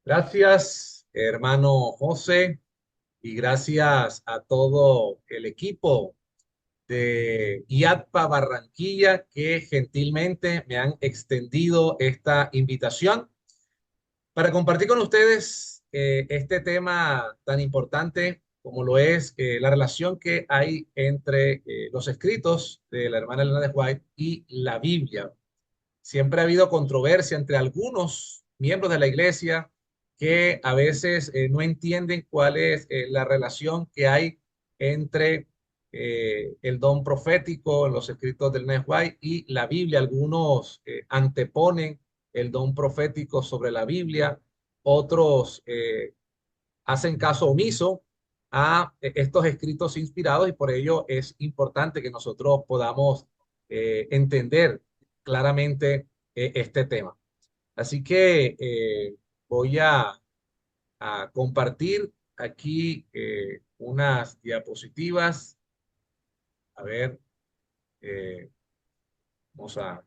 Gracias, hermano José, y gracias a todo el equipo de IATPA Barranquilla que gentilmente me han extendido esta invitación para compartir con ustedes este tema tan importante como lo es la relación que hay entre los escritos de la hermana Elena de White y la Biblia. Siempre ha habido controversia entre algunos miembros de la iglesia que a veces no entienden cuál es la relación que hay entre el don profético en los escritos del Ellen White y la Biblia. Algunos anteponen el don profético sobre la Biblia, otros hacen caso omiso a estos escritos inspirados y por ello es importante que nosotros podamos entender claramente este tema. Así que voy a compartir aquí unas diapositivas. A ver, eh, vamos a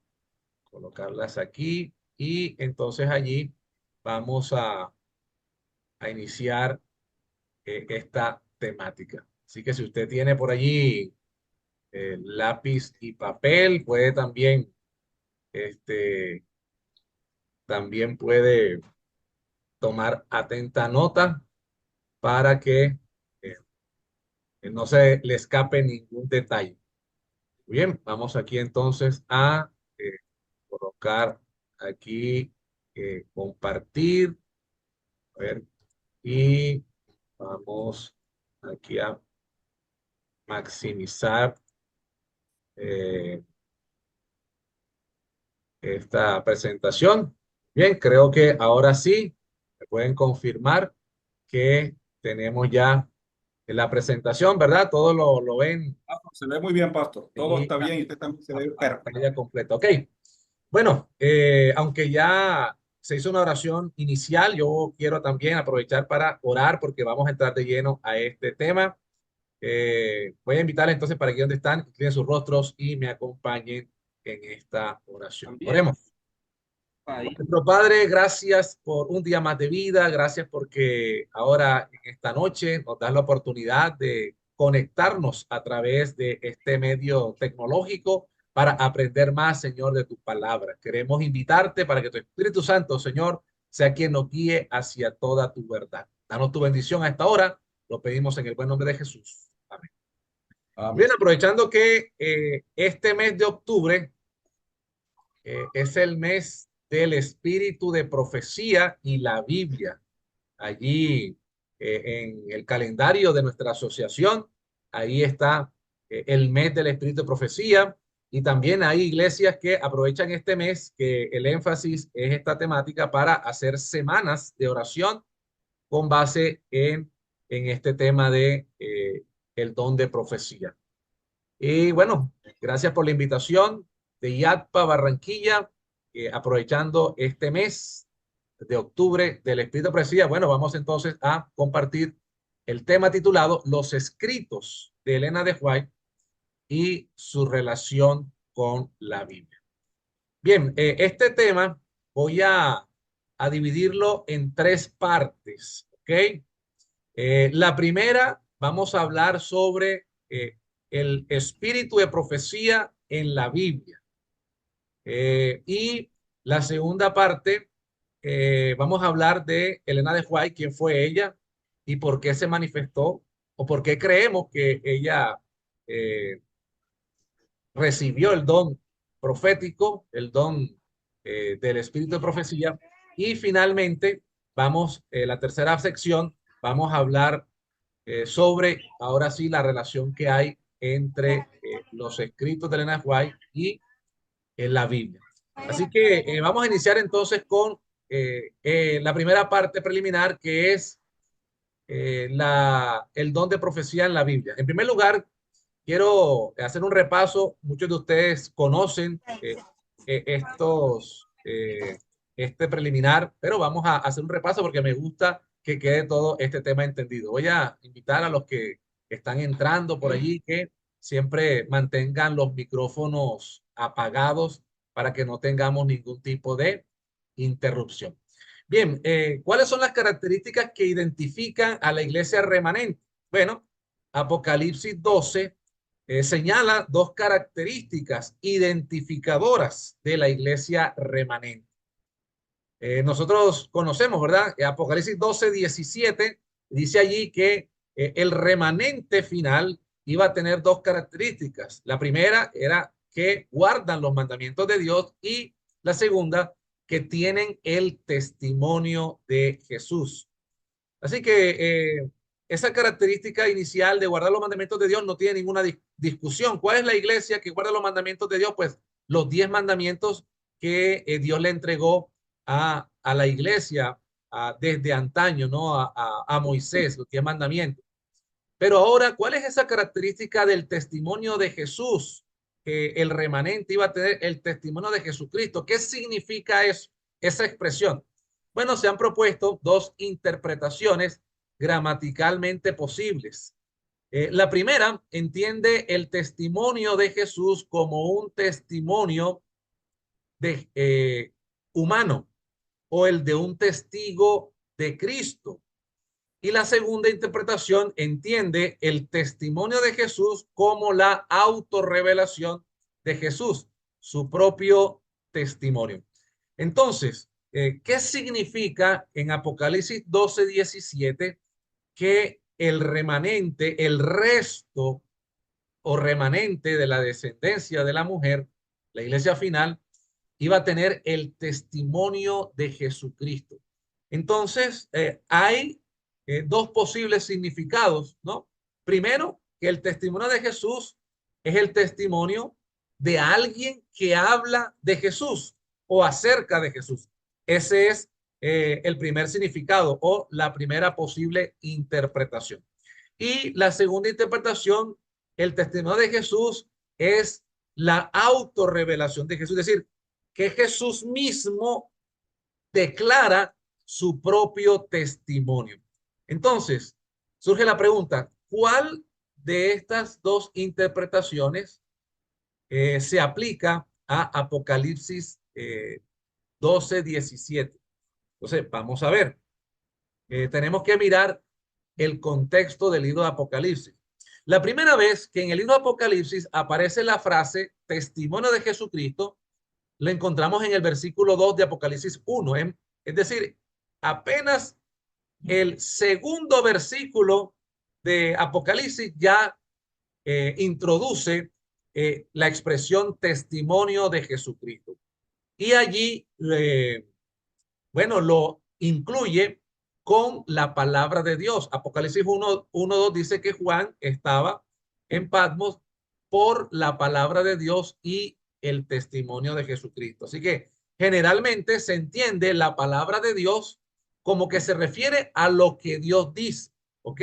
colocarlas aquí y entonces allí vamos a iniciar esta temática. Así que si usted tiene por allí lápiz y papel, puede también, este, también puede tomar atenta nota para que no se le escape ningún detalle. Bien, vamos aquí entonces a colocar aquí compartir, a ver, y vamos aquí a maximizar eh, esta presentación. Bien, creo que ahora sí me pueden confirmar que tenemos ya la presentación, ¿verdad? Todos lo ven Se ve muy bien, Pastor. Todo y está bien y usted también se la ve perfecto. pantalla completa. Ok. Bueno, aunque ya se hizo una oración inicial, yo quiero también aprovechar para orar porque vamos a entrar de lleno a este tema. Voy a invitarles entonces para que donde están, inclinen sus rostros y me acompañen en esta oración. También. Oremos. Ahí. Nuestro Padre, gracias por un día más de vida, gracias porque ahora en esta noche nos das la oportunidad de conectarnos a través de este medio tecnológico para aprender más, Señor, de tu palabra. Queremos invitarte para que tu Espíritu Santo, Señor, sea quien nos guíe hacia toda tu verdad. Danos tu bendición a esta hora, lo pedimos en el buen nombre de Jesús. Amén. Bien, Amén. aprovechando que este mes de octubre es el mes del espíritu de profecía y la Biblia. Allí en el calendario de nuestra asociación, ahí está el mes del espíritu de profecía y también hay iglesias que aprovechan este mes, que el énfasis es esta temática para hacer semanas de oración con base en este tema de el don de profecía. Y bueno, gracias por la invitación de IATPA Barranquilla, aprovechando este mes de octubre del Espíritu de Profecía. Bueno, vamos entonces a compartir el tema titulado Los escritos de Elena de White y su relación con la Biblia. Bien, este tema voy a dividirlo en tres partes, ¿ok? La primera, vamos a hablar sobre el espíritu de profecía en la Biblia. Y la segunda parte, vamos a hablar de Elena de White, quién fue ella y por qué se manifestó o por qué creemos que ella eh, recibió el don profético, el don del espíritu de profecía. Y finalmente, vamos, la tercera sección, vamos a hablar sobre, ahora sí, la relación que hay entre los escritos de Elena White y la Biblia. Así que vamos a iniciar entonces con la primera parte preliminar, que es el don de profecía en la Biblia. En primer lugar, quiero hacer un repaso. Muchos de ustedes conocen este preliminar, pero vamos a hacer un repaso porque me gusta que quede todo este tema entendido. Voy a invitar a los que están entrando por allí que siempre mantengan los micrófonos apagados para que no tengamos ningún tipo de interrupción. Bien, ¿cuáles son las características que identifican a la iglesia remanente? Bueno, Apocalipsis 12 señala dos características identificadoras de la iglesia remanente. Nosotros conocemos, ¿verdad? Apocalipsis 12:17 dice allí que el remanente final iba a tener dos características. La primera era que guardan los mandamientos de Dios y la segunda, que tienen el testimonio de Jesús. Así que esa característica inicial de guardar los mandamientos de Dios no tiene ninguna discusión. ¿Cuál es la iglesia que guarda los mandamientos de Dios? Pues los 10 mandamientos que Dios le entregó a la iglesia desde antaño, ¿no? A Moisés, los 10 mandamientos. Pero ahora, ¿cuál es esa característica del testimonio de Jesús? Que el remanente iba a tener el testimonio de Jesucristo. ¿Qué significa eso, esa expresión? Bueno, se han propuesto dos interpretaciones gramaticalmente posibles. La primera entiende el testimonio de Jesús como un testimonio humano o el de un testigo de Cristo. Y la segunda interpretación entiende el testimonio de Jesús como la autorrevelación de Jesús, su propio testimonio. Entonces, ¿qué significa en Apocalipsis 12:17 que el remanente, el resto o remanente de la descendencia de la mujer, la iglesia final, iba a tener el testimonio de Jesucristo? Entonces, hay dos posibles significados, ¿no? Primero, que el testimonio de Jesús es el testimonio de alguien que habla de Jesús o acerca de Jesús. Ese es el primer significado o la primera posible interpretación. Y la segunda interpretación, el testimonio de Jesús es la autorrevelación de Jesús, es decir, que Jesús mismo declara su propio testimonio. Entonces, surge la pregunta, ¿cuál de estas dos interpretaciones se aplica a Apocalipsis 12:17? Entonces, vamos a ver. Tenemos que mirar el contexto del libro de Apocalipsis. La primera vez que en el libro de Apocalipsis aparece la frase testimonio de Jesucristo, lo encontramos en el versículo 2 de Apocalipsis 1. Es decir, apenas el segundo versículo de Apocalipsis ya introduce la expresión testimonio de Jesucristo. Y allí, bueno, lo incluye con la palabra de Dios. Apocalipsis 1:2 dice que Juan estaba en Patmos por la palabra de Dios y el testimonio de Jesucristo. Así que generalmente se entiende la palabra de Dios como que se refiere a lo que Dios dice, ¿ok?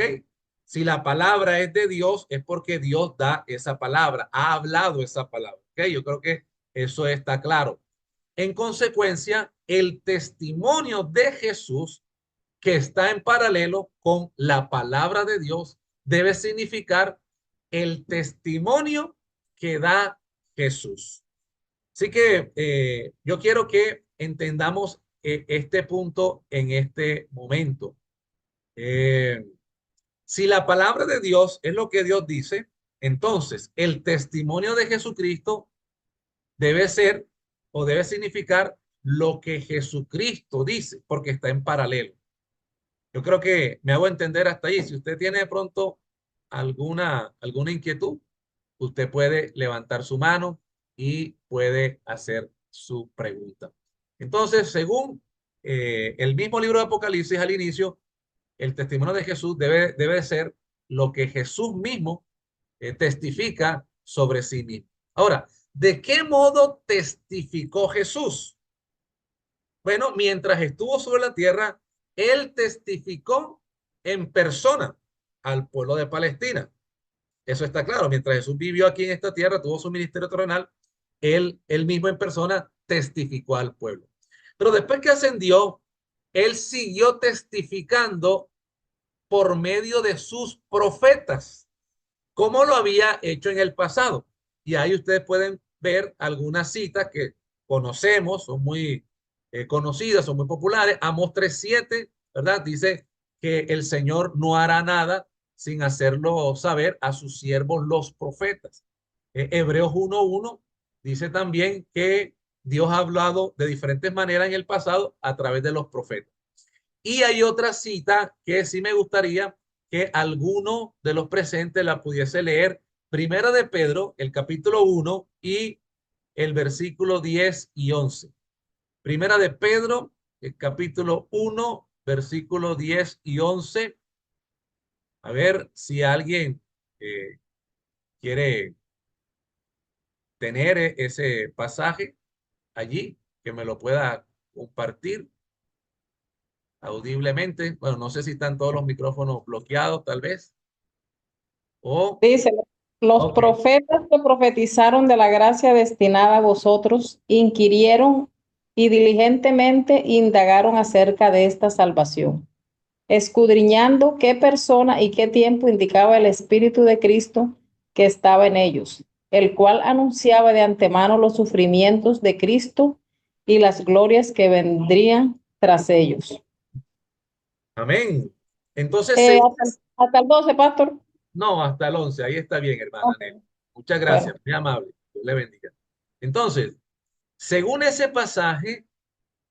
Si la palabra es de Dios, es porque Dios da esa palabra, ha hablado esa palabra, ¿ok? Yo creo que eso está claro. En consecuencia, el testimonio de Jesús, que está en paralelo con la palabra de Dios, debe significar el testimonio que da Jesús. Así que yo quiero que entendamos este punto en este momento. Si la palabra de Dios es lo que Dios dice, entonces el testimonio de Jesucristo debe ser o debe significar lo que Jesucristo dice, porque está en paralelo. Yo creo que me hago entender hasta ahí. Si usted tiene de pronto alguna inquietud, usted puede levantar su mano y puede hacer su pregunta. Entonces, según el mismo libro de Apocalipsis al inicio, el testimonio de Jesús debe ser lo que Jesús mismo testifica sobre sí mismo. Ahora, ¿de qué modo testificó Jesús? Bueno, mientras estuvo sobre la tierra, él testificó en persona al pueblo de Palestina. Eso está claro. Mientras Jesús vivió aquí en esta tierra, tuvo su ministerio terrenal, él mismo en persona testificó al pueblo. Pero después que ascendió, él siguió testificando por medio de sus profetas, como lo había hecho en el pasado. Y ahí ustedes pueden ver algunas citas que conocemos, son muy conocidas, son muy populares. Amós 3:7, ¿verdad? Dice que el Señor no hará nada sin hacerlo saber a sus siervos los profetas. Hebreos 1:1 dice también que Dios ha hablado de diferentes maneras en el pasado a través de los profetas. Y hay otra cita que sí me gustaría que alguno de los presentes la pudiese leer. Primera de Pedro, el capítulo 1 y el versículo 10 y 11. Primera de Pedro, el capítulo 1, versículo 10 y 11. A ver si alguien eh, quiere tener ese pasaje allí, que me lo pueda compartir audiblemente. Bueno, no sé si están todos los micrófonos bloqueados, tal vez. O, Dice, los ok, profetas que profetizaron de la gracia destinada a vosotros inquirieron y diligentemente indagaron acerca de esta salvación, escudriñando qué persona y qué tiempo indicaba el Espíritu de Cristo que estaba en ellos, el cual anunciaba de antemano los sufrimientos de Cristo y las glorias que vendrían tras ellos. amén. Entonces, según Hasta el 12, pastor. no, hasta el 11, ahí está bien, hermana Ok, Nelly. Muchas bueno. gracias, muy amable. Dios le bendiga. Entonces, según ese pasaje,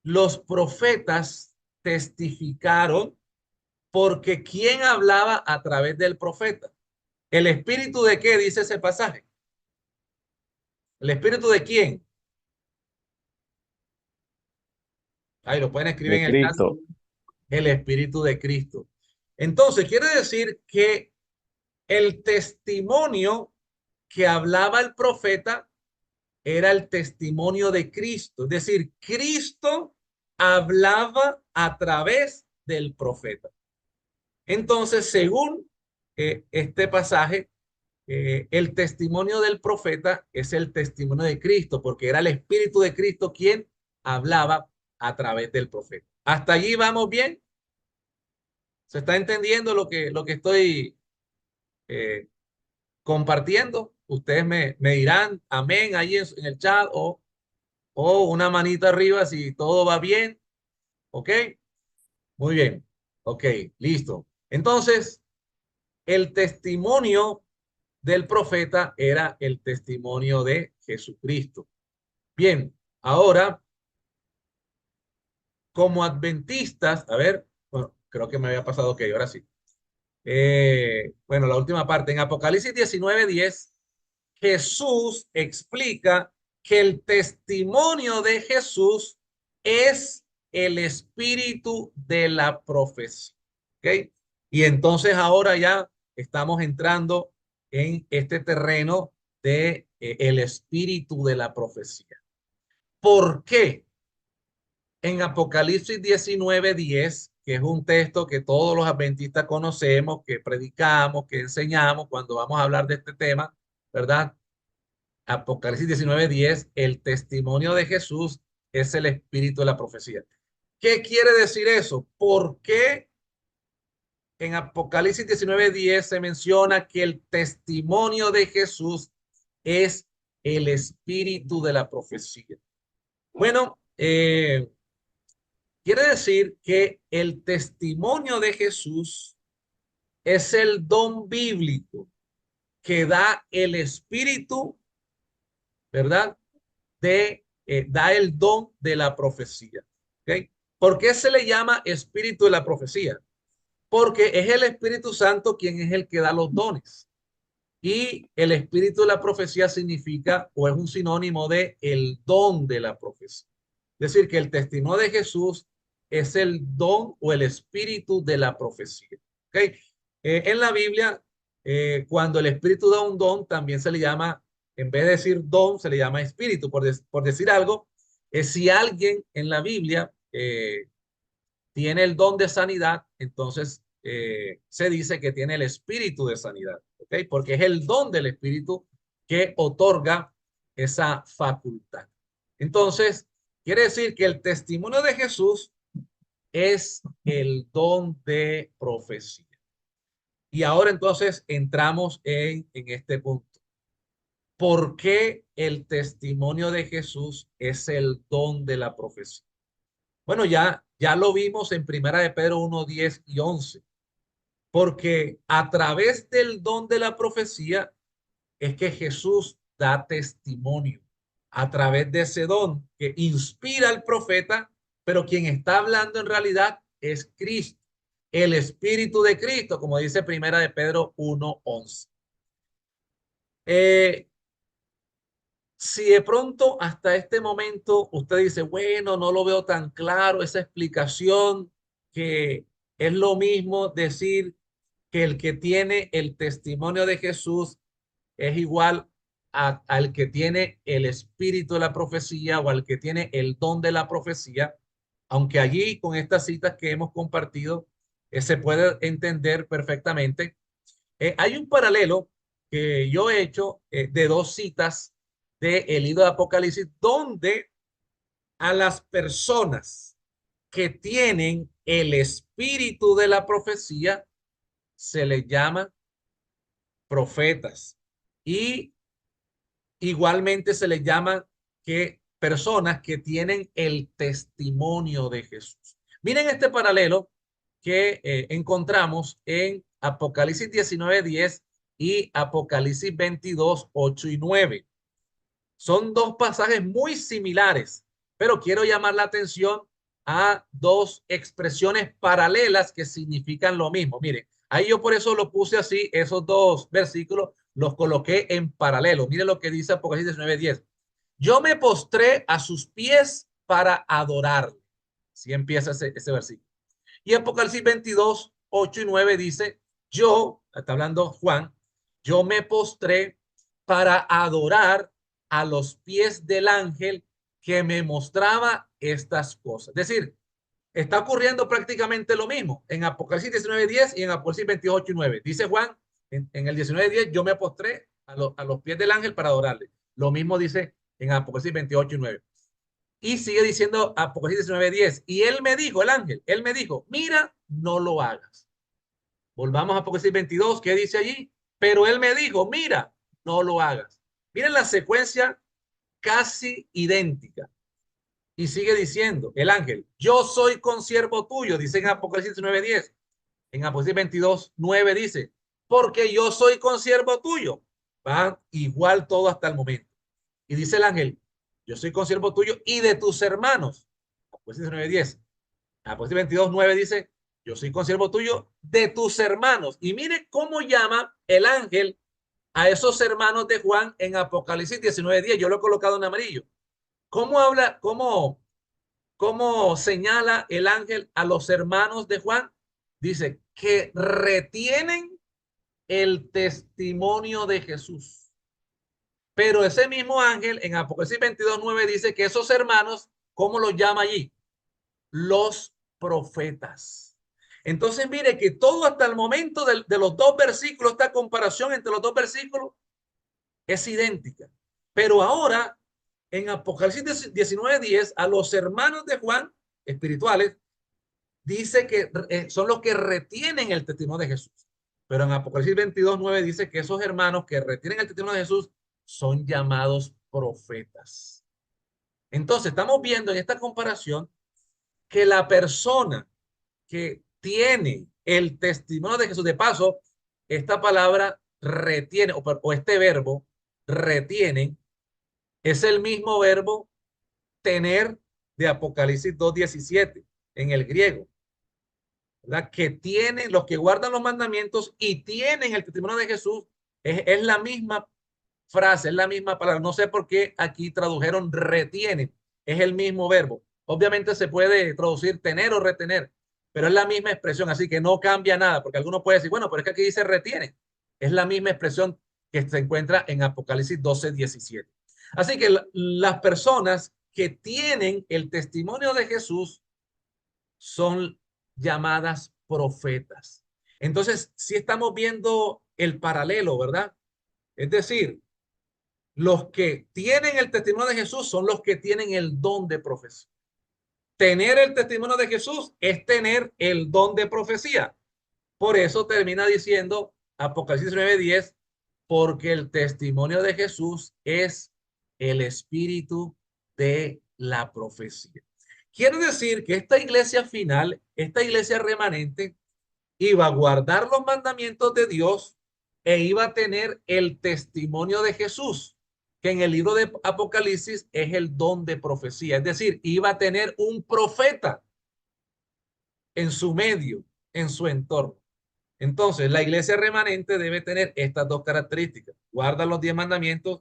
los profetas testificaron porque ¿quién hablaba a través del profeta? ¿El espíritu de qué dice ese pasaje? ¿El espíritu de quién? Ahí lo pueden escribir De en el chat. Cristo. El espíritu de Cristo. Entonces, quiere decir que el testimonio que hablaba el profeta era el testimonio de Cristo. Es decir, Cristo hablaba a través del profeta. Entonces, según este pasaje, el testimonio del profeta es el testimonio de Cristo, porque era el Espíritu de Cristo quien hablaba a través del profeta. ¿Hasta allí vamos bien? ¿Se está entendiendo lo que estoy eh, compartiendo? Ustedes me dirán amén ahí en el chat o una manita arriba si todo va bien. ¿Ok? Muy bien. Ok, listo. Entonces, el testimonio del profeta era el testimonio de Jesucristo. Bien, ahora, como adventistas, a ver, bueno, creo que me había pasado, ok, ahora sí. Bueno, la última parte, en Apocalipsis 19:10, Jesús explica que el testimonio de Jesús es el espíritu de la profecía. ¿Ok? Y entonces ahora ya estamos entrando en este terreno de el espíritu de la profecía. ¿Por qué? En Apocalipsis 19:10, que es un texto que todos los adventistas conocemos, que predicamos, que enseñamos cuando vamos a hablar de este tema, ¿verdad? Apocalipsis 19:10, el testimonio de Jesús es el espíritu de la profecía. ¿Qué quiere decir eso? ¿Por qué en Apocalipsis 19:10 se menciona que el testimonio de Jesús es el espíritu de la profecía? Bueno, quiere decir que el testimonio de Jesús es el don bíblico que da el espíritu, ¿verdad? Da el don de la profecía. ¿Ok? ¿Por qué se le llama espíritu de la profecía? Porque es el Espíritu Santo quien es el que da los dones. Y el espíritu de la profecía significa o es un sinónimo de el don de la profecía. Es decir, que el testimonio de Jesús es el don o el espíritu de la profecía. ¿Ok? En la Biblia, cuando el espíritu da un don, también se le llama, en vez de decir don, se le llama espíritu. Por decir algo, si alguien en la Biblia tiene el don de sanidad, entonces se dice que tiene el espíritu de sanidad, ¿ok? Porque es el don del espíritu que otorga esa facultad. Entonces, quiere decir que el testimonio de Jesús es el don de profecía. Y ahora entonces entramos en este punto. ¿Por qué el testimonio de Jesús es el don de la profecía? Bueno, ya lo vimos en Primera de Pedro 1, 10 y 11, porque a través del don de la profecía es que Jesús da testimonio. A través de ese don que inspira al profeta, pero quien está hablando en realidad es Cristo, el Espíritu de Cristo, como dice Primera de Pedro 1, 11. Si de pronto hasta este momento usted dice, bueno, no lo veo tan claro, esa explicación, que es lo mismo decir que el que tiene el testimonio de Jesús es igual al que tiene el espíritu de la profecía o al que tiene el don de la profecía, aunque allí con estas citas que hemos compartido se puede entender perfectamente. Hay un paralelo que yo he hecho de dos citas del libro de Apocalipsis, donde a las personas que tienen el espíritu de la profecía se les llama profetas, y igualmente se les llama que personas que tienen el testimonio de Jesús. Miren este paralelo que encontramos en Apocalipsis 19:10 y Apocalipsis 22, 8 y 9. Son dos pasajes muy similares, pero quiero llamar la atención a dos expresiones paralelas que significan lo mismo. Miren, ahí yo por eso lo puse así, esos dos versículos los coloqué en paralelo. Miren lo que dice Apocalipsis 19:10. Yo me postré a sus pies para adorarle. Así empieza ese versículo. Y Apocalipsis 22, 8 y 9 dice, yo, está hablando Juan, yo me postré para adorar a los pies del ángel que me mostraba estas cosas. Es decir, está ocurriendo prácticamente lo mismo en Apocalipsis 19:10 y en Apocalipsis 28 y 9. Dice Juan, en el 19:10, yo me postré a los pies del ángel para adorarle. Lo mismo dice en Apocalipsis 28 y 9. Y sigue diciendo Apocalipsis 19:10. Y él me dijo, el ángel, él me dijo, mira, no lo hagas. Volvamos a Apocalipsis 22, ¿qué dice allí? Pero él me dijo, mira, no lo hagas. Miren la secuencia casi idéntica. Y sigue diciendo el ángel, yo soy consiervo tuyo, dice en Apocalipsis 9:10. En Apocalipsis 22:9 dice, porque yo soy consiervo tuyo. Va igual todo hasta el momento. Y dice el ángel, yo soy consiervo tuyo y de tus hermanos. Apocalipsis 9:10. Apocalipsis 22:9 dice, yo soy consiervo tuyo de tus hermanos. Y mire cómo llama el ángel a esos hermanos de Juan en Apocalipsis 19:10. Yo lo he colocado en amarillo. ¿Cómo habla, cómo señala el ángel a los hermanos de Juan? Dice que retienen el testimonio de Jesús. Pero ese mismo ángel en Apocalipsis 22:9 dice que esos hermanos, ¿cómo los llama allí? Los profetas. Entonces, mire que todo hasta el momento de los dos versículos, esta comparación entre los dos versículos es idéntica. Pero ahora, en Apocalipsis 19:10, a los hermanos de Juan, espirituales, dice que son los que retienen el testimonio de Jesús. Pero en Apocalipsis 22:9 dice que esos hermanos que retienen el testimonio de Jesús son llamados profetas. Entonces, estamos viendo en esta comparación que la persona que tiene el testimonio de Jesús, de paso, esta palabra retiene, o este verbo retienen, es el mismo verbo tener de Apocalipsis 2:17 en el griego, ¿verdad? Que tienen, los que guardan los mandamientos y tienen el testimonio de Jesús, es la misma frase, es la misma palabra. No sé por qué aquí tradujeron retienen, es el mismo verbo. Obviamente se puede traducir tener o retener, pero es la misma expresión, así que no cambia nada, porque alguno puede decir, bueno, pero es que aquí dice retienen. Es la misma expresión que se encuentra en Apocalipsis 12:17. Así que las personas que tienen el testimonio de Jesús son llamadas profetas. Entonces, si estamos viendo el paralelo, ¿verdad? Es decir, los que tienen el testimonio de Jesús son los que tienen el don de profecía. Tener el testimonio de Jesús es tener el don de profecía. Por eso termina diciendo Apocalipsis 9:10, porque el testimonio de Jesús es el espíritu de la profecía. Quiere decir que esta iglesia final, esta iglesia remanente, iba a guardar los mandamientos de Dios e iba a tener el testimonio de Jesús, que en el libro de Apocalipsis es el don de profecía. Es decir, iba a tener un profeta en su medio, en su entorno. Entonces, la iglesia remanente debe tener estas dos características. Guarda los 10 mandamientos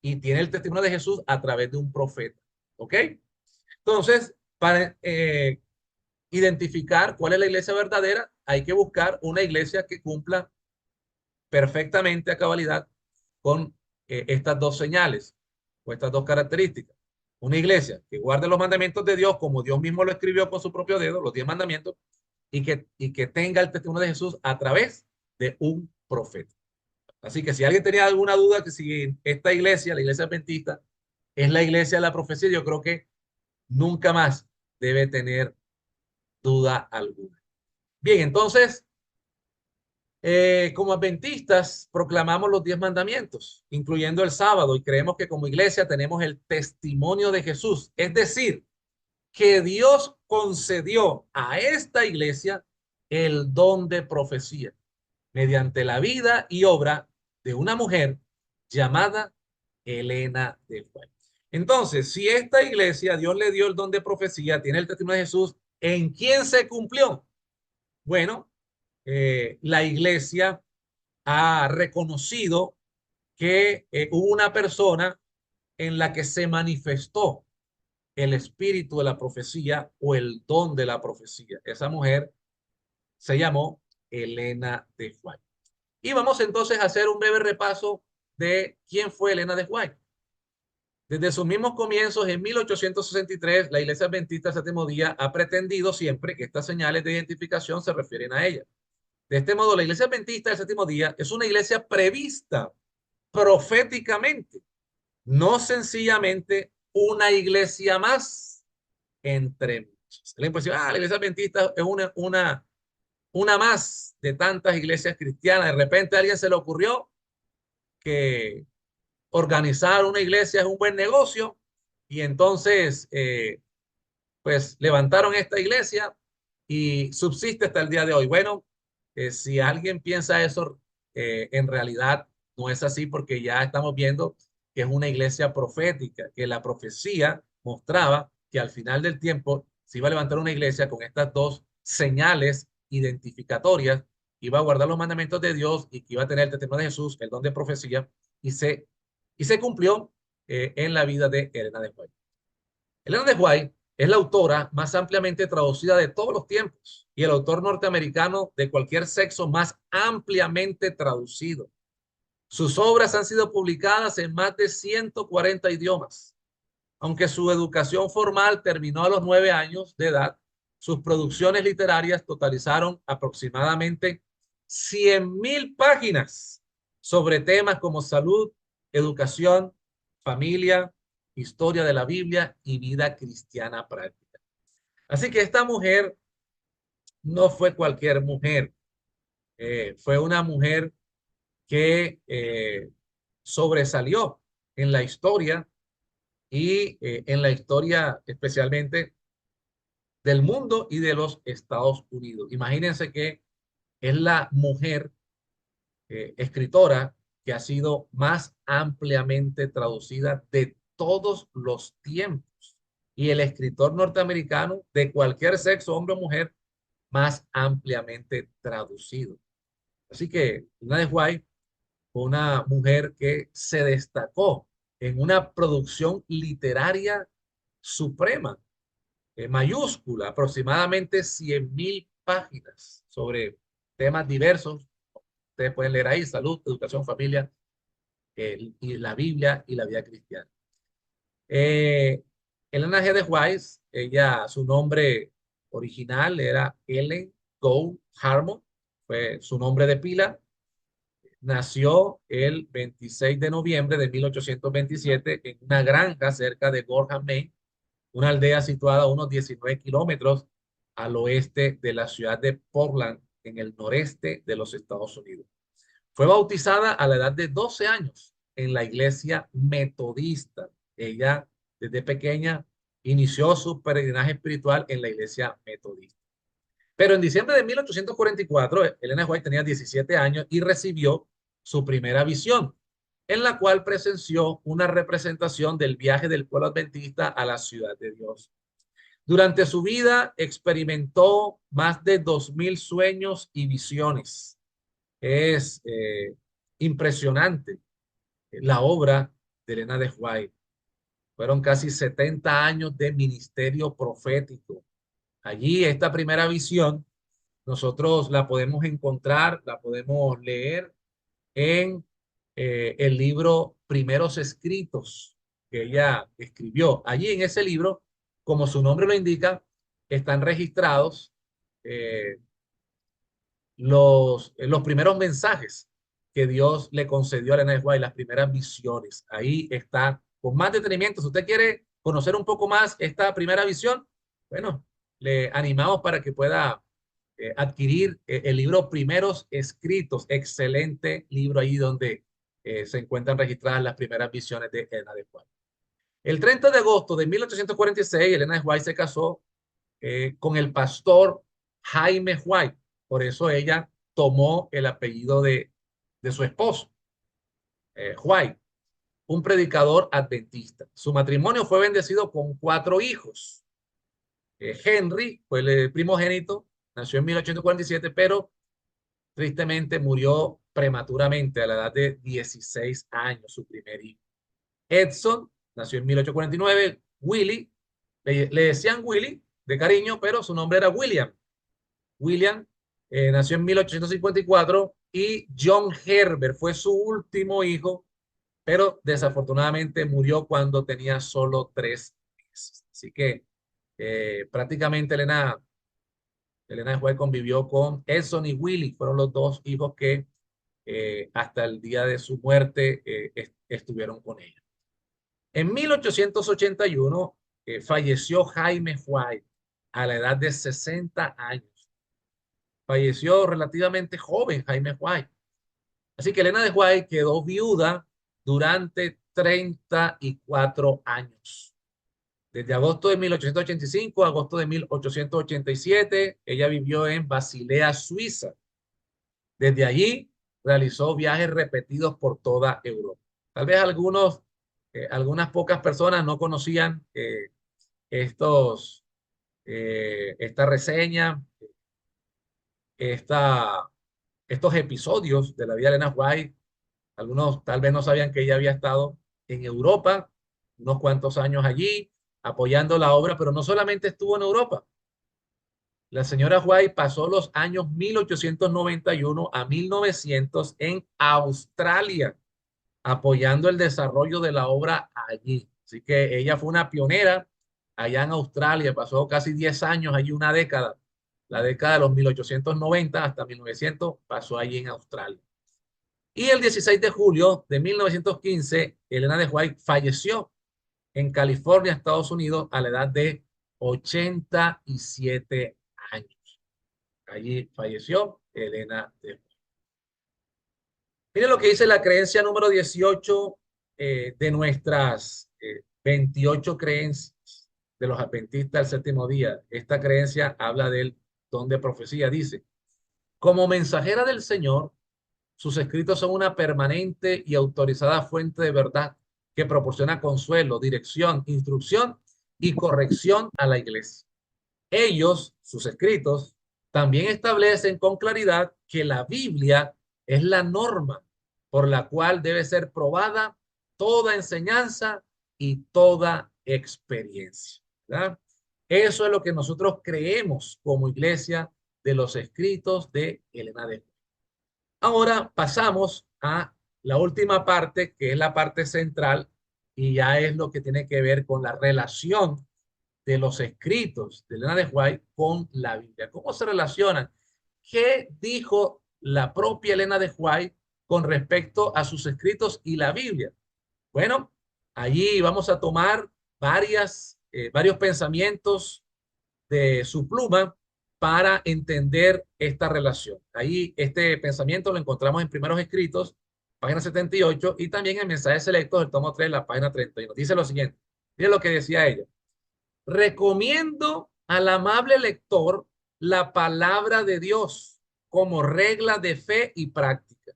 y tiene el testimonio de Jesús a través de un profeta. ¿Ok? Entonces, para identificar cuál es la iglesia verdadera, hay que buscar una iglesia que cumpla perfectamente a cabalidad con estas dos señales o estas dos características. Una iglesia que guarde los mandamientos de Dios como Dios mismo lo escribió con su propio dedo, los 10 mandamientos, y que tenga el testimonio de Jesús a través de un profeta. Así que si alguien tenía alguna duda que si esta iglesia, la iglesia adventista, es la iglesia de la profecía, yo creo que nunca más debe tener duda alguna. Bien, entonces, como adventistas proclamamos los 10 mandamientos, incluyendo el sábado, y creemos que como iglesia tenemos el testimonio de Jesús. Es decir, que Dios concedió a esta iglesia el don de profecía mediante la vida y obra de una mujer llamada Elena de White. Entonces, si esta iglesia, Dios le dio el don de profecía, tiene el testimonio de Jesús, ¿en quién se cumplió? Bueno, la iglesia ha reconocido que hubo una persona en la que se manifestó el espíritu de la profecía o el don de la profecía. Esa mujer se llamó Elena de White. Y vamos entonces a hacer un breve repaso de quién fue Elena de White. Desde sus mismos comienzos, en 1863, la Iglesia Adventista del Séptimo Día ha pretendido siempre que estas señales de identificación se refieren a ella. De este modo, la Iglesia Adventista del Séptimo Día es una iglesia prevista proféticamente, no sencillamente una iglesia más entre muchas. La impresión, la Iglesia Adventista es una más de tantas iglesias cristianas. De repente a alguien se le ocurrió que organizar una iglesia es un buen negocio y entonces pues levantaron esta iglesia y subsiste hasta el día de hoy. Bueno, si alguien piensa eso, en realidad no es así porque ya estamos viendo que es una iglesia profética, que la profecía mostraba que al final del tiempo se iba a levantar una iglesia con estas dos señales identificatorias, iba a guardar los mandamientos de Dios y que iba a tener el testimonio de Jesús, el don de profecía, y se cumplió en la vida de Elena de White. Elena de White es la autora más ampliamente traducida de todos los tiempos y el autor norteamericano de cualquier sexo más ampliamente traducido. Sus obras han sido publicadas en más de 140 idiomas. Aunque su educación formal terminó a los 9 años de edad, sus producciones literarias totalizaron aproximadamente 100.000 páginas sobre temas como salud, educación, familia, historia de la Biblia y vida cristiana práctica. Así que esta mujer no fue cualquier mujer, fue una mujer que sobresalió en la historia y en la historia especialmente del mundo y de los Estados Unidos. Imagínense que es la mujer escritora que ha sido más ampliamente traducida de todos los tiempos y el escritor norteamericano de cualquier sexo, hombre o mujer, más ampliamente traducido. Así que Elena de White fue una mujer que se destacó en una producción literaria suprema, mayúscula, aproximadamente 100.000 páginas sobre temas diversos. Ustedes pueden leer ahí: salud, educación, familia, y la Biblia y la vida cristiana. Elena G. de White, su nombre original era Ellen Gould Harmon, fue su nombre de pila. Nació el 26 de noviembre de 1827 en una granja cerca de Gorham, Maine, una aldea situada a unos 19 kilómetros al oeste de la ciudad de Portland, en el noreste de los Estados Unidos. Fue bautizada a la edad de 12 años en la iglesia metodista. Ella, desde pequeña, inició su peregrinaje espiritual en la iglesia metodista. Pero en diciembre de 1844, Elena White tenía 17 años y recibió su primera visión, en la cual presenció una representación del viaje del pueblo adventista a la ciudad de Dios. Durante su vida experimentó más de 2000 sueños y visiones. Es impresionante la obra de Elena de White. Fueron casi 70 años de ministerio profético. Allí esta primera visión nosotros la podemos encontrar, la podemos leer en el libro Primeros Escritos que ella escribió. Allí en ese libro, como su nombre lo indica, están registrados los primeros mensajes que Dios le concedió a Elena de White, las primeras visiones. Ahí está, con más detenimiento. Si usted quiere conocer un poco más esta primera visión, bueno, le animamos para que pueda adquirir el libro Primeros Escritos. Excelente libro ahí donde se encuentran registradas las primeras visiones de Elena de White. El 30 de agosto de 1846, Elena de White se casó con el pastor Jaime White. Por eso ella tomó el apellido de su esposo, White, un predicador adventista. Su matrimonio fue bendecido con 4 hijos. Henry fue el primogénito, nació en 1847, pero tristemente murió prematuramente a la edad de 16 años, su primer hijo. Edson nació en 1849. Willie, le decían Willie de cariño, pero su nombre era William. William nació en 1854 y John Herbert fue su último hijo, pero desafortunadamente murió cuando tenía solo 3 meses. Así que prácticamente Elena de White convivió con Edson y Willie, fueron los 2 hijos que hasta el día de su muerte estuvieron con ella. En 1881 falleció Jaime White a la edad de 60 años. Falleció relativamente joven Jaime White. Así que Elena de White quedó viuda durante 34 años. Desde agosto de 1885 a agosto de 1887, ella vivió en Basilea, Suiza. Desde allí realizó viajes repetidos por toda Europa. Tal vez algunas pocas personas no conocían esta reseña, estos episodios de la vida de Elena White. Algunos tal vez no sabían que ella había estado en Europa unos cuantos años allí apoyando la obra, pero no solamente estuvo en Europa. La señora White pasó los años 1891 a 1900 en Australia, apoyando el desarrollo de la obra allí. Así que ella fue una pionera allá en Australia, pasó casi 10 años allí, una década. La década de los 1890 hasta 1900 pasó allí en Australia. Y el 16 de julio de 1915, Elena de White falleció en California, Estados Unidos, a la edad de 87 años. Allí falleció Elena de White. Miren lo que dice la creencia número 18 de nuestras 28 creencias de los adventistas del séptimo día. Esta creencia habla del don de profecía. Dice, como mensajera del Señor, sus escritos son una permanente y autorizada fuente de verdad que proporciona consuelo, dirección, instrucción y corrección a la iglesia. Ellos, sus escritos, también establecen con claridad que la Biblia es la norma por la cual debe ser probada toda enseñanza y toda experiencia, ¿verdad? Eso es lo que nosotros creemos como iglesia de los escritos de Elena de White. Ahora pasamos a la última parte, que es la parte central, y ya es lo que tiene que ver con la relación de los escritos de Elena de White con la Biblia. ¿Cómo se relacionan? ¿Qué dijo la propia Elena de White con respecto a sus escritos y la Biblia? Bueno, allí vamos a tomar varios pensamientos de su pluma para entender esta relación. Ahí este pensamiento lo encontramos en Primeros Escritos, página 78, y también en Mensajes Selectos del tomo 3, la página 31. Dice lo siguiente, miren lo que decía ella. recomiendo al amable lector la palabra de Dios como regla de fe y práctica.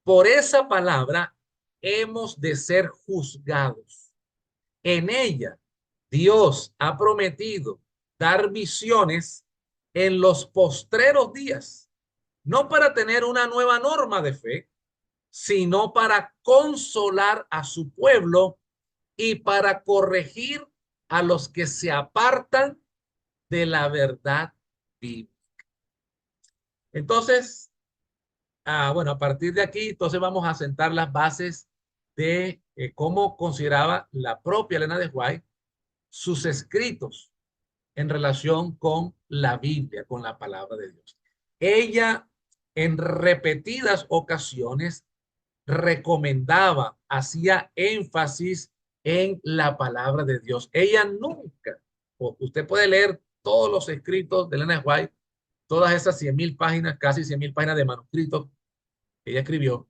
Por esa palabra hemos de ser juzgados. En ella, Dios ha prometido dar visiones en los postreros días, no para tener una nueva norma de fe, sino para consolar a su pueblo y para corregir a los que se apartan de la verdad bíblica. Entonces, bueno, a partir de aquí, entonces vamos a sentar las bases de cómo consideraba la propia Elena de White sus escritos en relación con la Biblia, con la palabra de Dios. Ella en repetidas ocasiones recomendaba, hacía énfasis en la palabra de Dios. Ella nunca, usted puede leer todos los escritos de Elena White, todas esas 100,000 páginas, casi 100,000 páginas de manuscritos que ella escribió,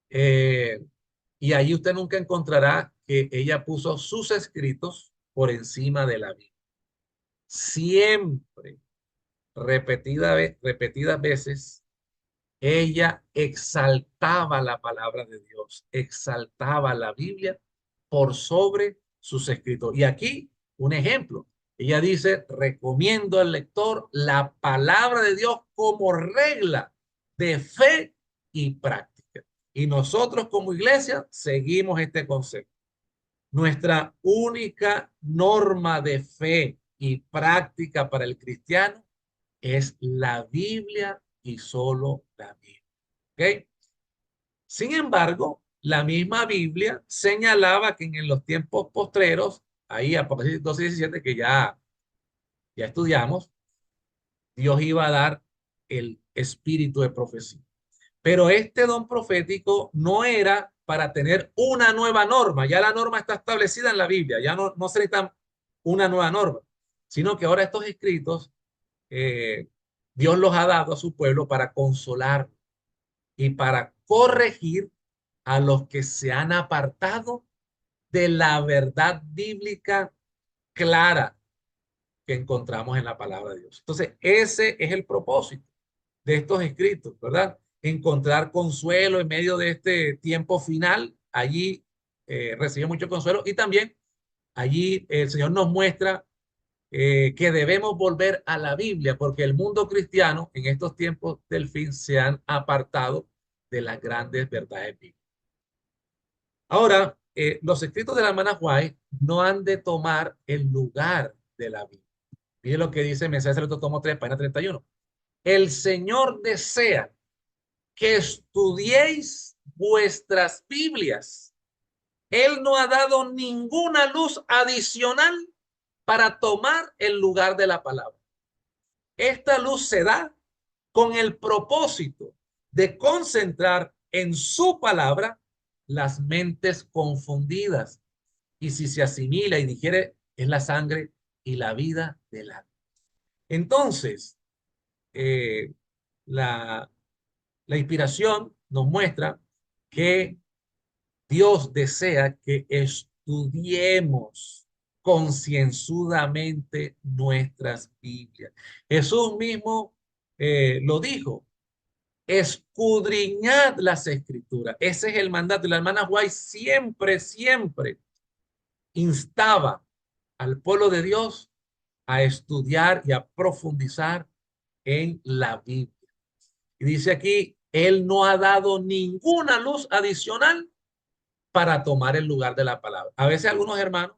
y allí usted nunca encontrará que ella puso sus escritos por encima de la Biblia. Siempre, repetidas veces, ella exaltaba la palabra de Dios, exaltaba la Biblia por sobre sus escritos. Y aquí un ejemplo. Ella dice, recomiendo al lector la palabra de Dios como regla de fe y práctica. Y nosotros como iglesia seguimos este concepto. Nuestra única norma de fe y práctica para el cristiano es la Biblia y solo la Biblia. ¿Ok? Sin embargo, la misma Biblia señalaba que en los tiempos postreros, ahí Apocalipsis 12:17, que ya estudiamos, Dios iba a dar el espíritu de profecía. Pero este don profético no era para tener una nueva norma. Ya la norma está establecida en la Biblia. Ya no se necesita una nueva norma, sino que ahora estos escritos Dios los ha dado a su pueblo para consolar y para corregir a los que se han apartado de la verdad bíblica clara que encontramos en la palabra de Dios. Entonces, ese es el propósito de estos escritos, ¿verdad? Encontrar consuelo en medio de este tiempo final. Allí recibe mucho consuelo y también allí el Señor nos muestra que debemos volver a la Biblia porque el mundo cristiano en estos tiempos del fin se han apartado de las grandes verdades bíblicas. Ahora, los escritos de la hermana White no han de tomar el lugar de la Biblia. Mire lo que dice el mensaje de tomo 3, página 31. El Señor desea que estudiéis vuestras Biblias. Él no ha dado ninguna luz adicional para tomar el lugar de la palabra. Esta luz se da con el propósito de concentrar en su palabra las mentes confundidas. Y si se asimila y digiere, es la sangre y la vida del alma. Entonces, la inspiración nos muestra que Dios desea que estudiemos concienzudamente nuestras Biblias. Jesús mismo lo dijo, escudriñad las escrituras. Ese es el mandato. La hermana White siempre instaba al pueblo de Dios a estudiar y a profundizar en la Biblia. Y dice aquí, Él no ha dado ninguna luz adicional para tomar el lugar de la palabra. A veces algunos hermanos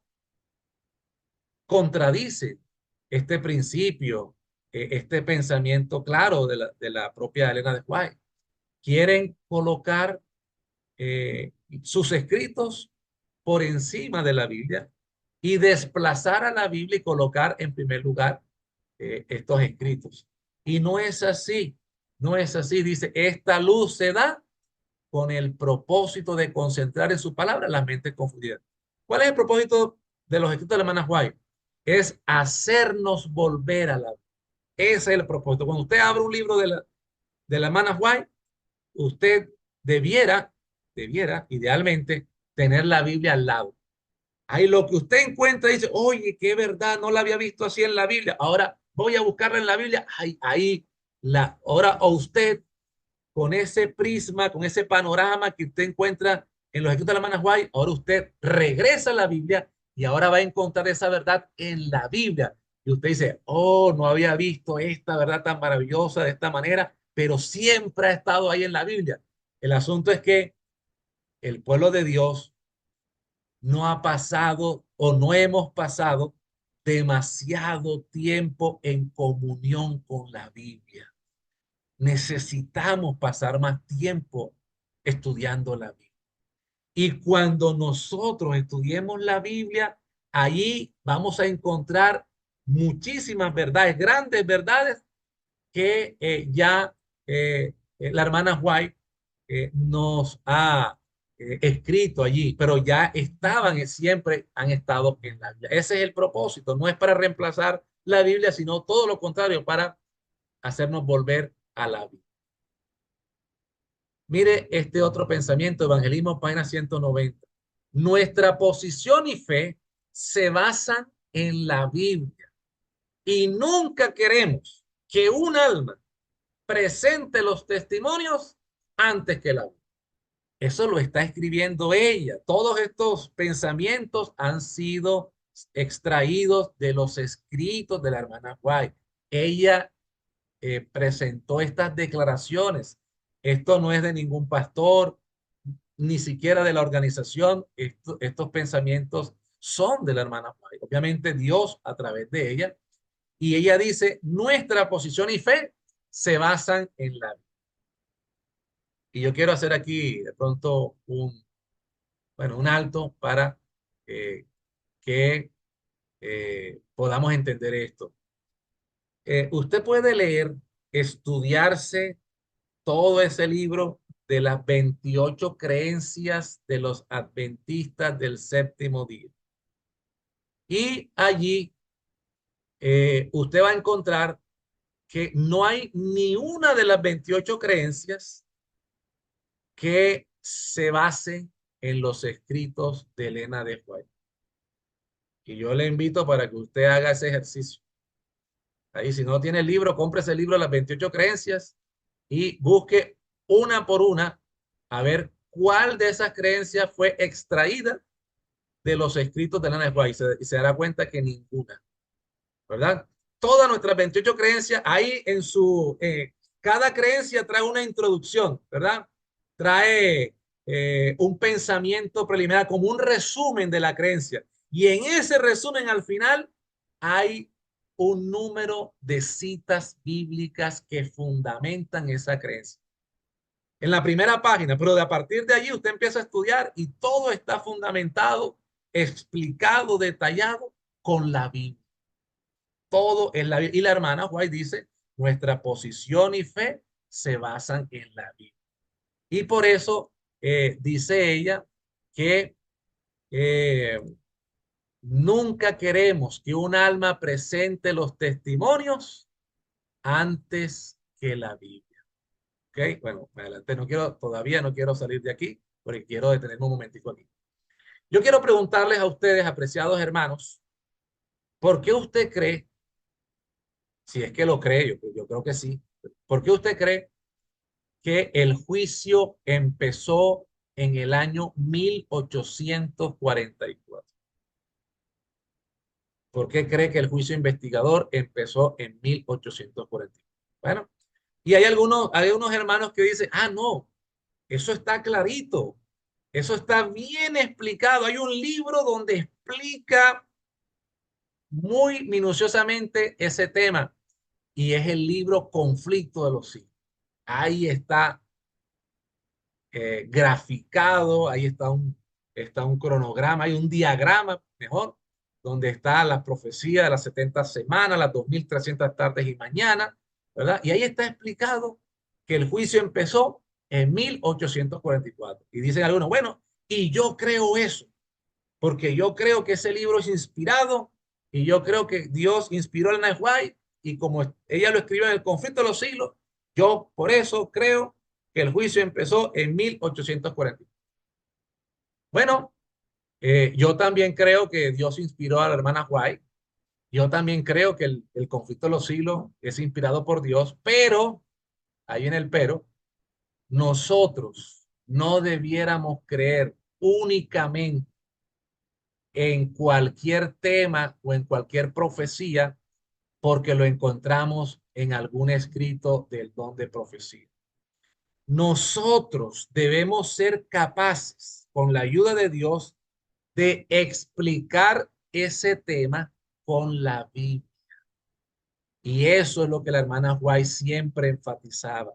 contradicen este principio, este pensamiento claro de la propia Elena de White. Quieren colocar sus escritos por encima de la Biblia y desplazar a la Biblia y colocar en primer lugar estos escritos. Y no es así, no es así. Dice, esta luz se da con el propósito de concentrar en su palabra las mentes confundidas. ¿Cuál es el propósito de los escritos de la hermana White? Es hacernos volver a la Biblia. Ese es el propósito. Cuando usted abre un libro de la hermana White, usted debiera idealmente tener la Biblia al lado. Ahí lo que usted encuentra dice, oye, qué verdad, no la había visto así en la Biblia. Ahora voy a buscarla en la Biblia. Ahora o usted con ese prisma, con ese panorama que usted encuentra en los escritos de la hermana White, ahora usted regresa a la Biblia y ahora va a encontrar esa verdad en la Biblia. Y usted dice, oh, no había visto esta verdad tan maravillosa de esta manera, pero siempre ha estado ahí en la Biblia. El asunto es que el pueblo de Dios no ha pasado o no hemos pasado demasiado tiempo en comunión con la Biblia. Necesitamos pasar más tiempo estudiando la Biblia. Y cuando nosotros estudiemos la Biblia, ahí vamos a encontrar muchísimas verdades, grandes verdades que la hermana White nos ha escrito allí, pero ya estaban, siempre han estado en la Biblia. Ese es el propósito, no es para reemplazar la Biblia, sino todo lo contrario, para hacernos volver a la Biblia. Mire este otro pensamiento, Evangelismo, página 190. Nuestra posición y fe se basan en la Biblia y nunca queremos que un alma presente los testimonios antes que la Biblia. Eso lo está escribiendo ella. Todos estos pensamientos han sido extraídos de los escritos de la hermana White. Ella presentó estas declaraciones. Esto no es de ningún pastor, ni siquiera de la organización. Estos pensamientos son de la hermana White. Obviamente Dios a través de ella. Y ella dice, nuestra posición y fe se basan en la Biblia. Y yo quiero hacer aquí de pronto un alto para que podamos entender esto. Usted puede leer, estudiarse todo ese libro de las 28 creencias de los adventistas del séptimo día. Y allí usted va a encontrar que no hay ni una de las 28 creencias que se base en los escritos de Elena de White. Y yo le invito para que usted haga ese ejercicio. Ahí, si no tiene el libro, compre ese libro, Las 28 creencias, y busque una por una a ver cuál de esas creencias fue extraída de los escritos de Elena de White. Y se dará cuenta que ninguna, ¿verdad? Todas nuestras 28 creencias, ahí en cada creencia trae una introducción, ¿verdad? Trae un pensamiento preliminar, como un resumen de la creencia. Y en ese resumen al final hay un número de citas bíblicas que fundamentan esa creencia. En la primera página, pero a partir de allí usted empieza a estudiar y todo está fundamentado, explicado, detallado con la Biblia. Todo en la Biblia. Y la hermana White dice, nuestra posición y fe se basan en la Biblia. Y por eso dice ella que nunca queremos que un alma presente los testimonios antes que la Biblia. ¿Ok? Bueno, adelante, todavía no quiero salir de aquí porque quiero detenerme un momentico aquí. Yo quiero preguntarles a ustedes, apreciados hermanos, ¿por qué usted cree, si es que lo cree, yo creo que sí, ¿por qué usted cree que el juicio empezó en el año 1844? ¿Por qué cree que el juicio investigador empezó en 1844? Bueno, y hay unos hermanos que dicen, no, eso está clarito, eso está bien explicado. Hay un libro donde explica muy minuciosamente ese tema y es el libro Conflicto de los Siglos. Ahí está graficado, ahí está un cronograma, hay un diagrama mejor, donde está la profecía de las 70 semanas, las 2300 tardes y mañanas, ¿verdad? Y ahí está explicado que el juicio empezó en 1844. Y dicen algunos, bueno, y yo creo eso, porque yo creo que ese libro es inspirado y yo creo que Dios inspiró a Ellen White y como ella lo escribió en el Conflicto de los Siglos, yo por eso creo que el juicio empezó en 1840. Bueno, Yo también creo que Dios inspiró a la hermana White. Yo también creo que el conflicto de los siglos es inspirado por Dios, pero, ahí en el pero, nosotros no debiéramos creer únicamente en cualquier tema o en cualquier profecía porque lo encontramos en algún escrito del don de profecía. Nosotros debemos ser capaces, con la ayuda de Dios, de explicar ese tema con la Biblia. Y eso es lo que la hermana White siempre enfatizaba.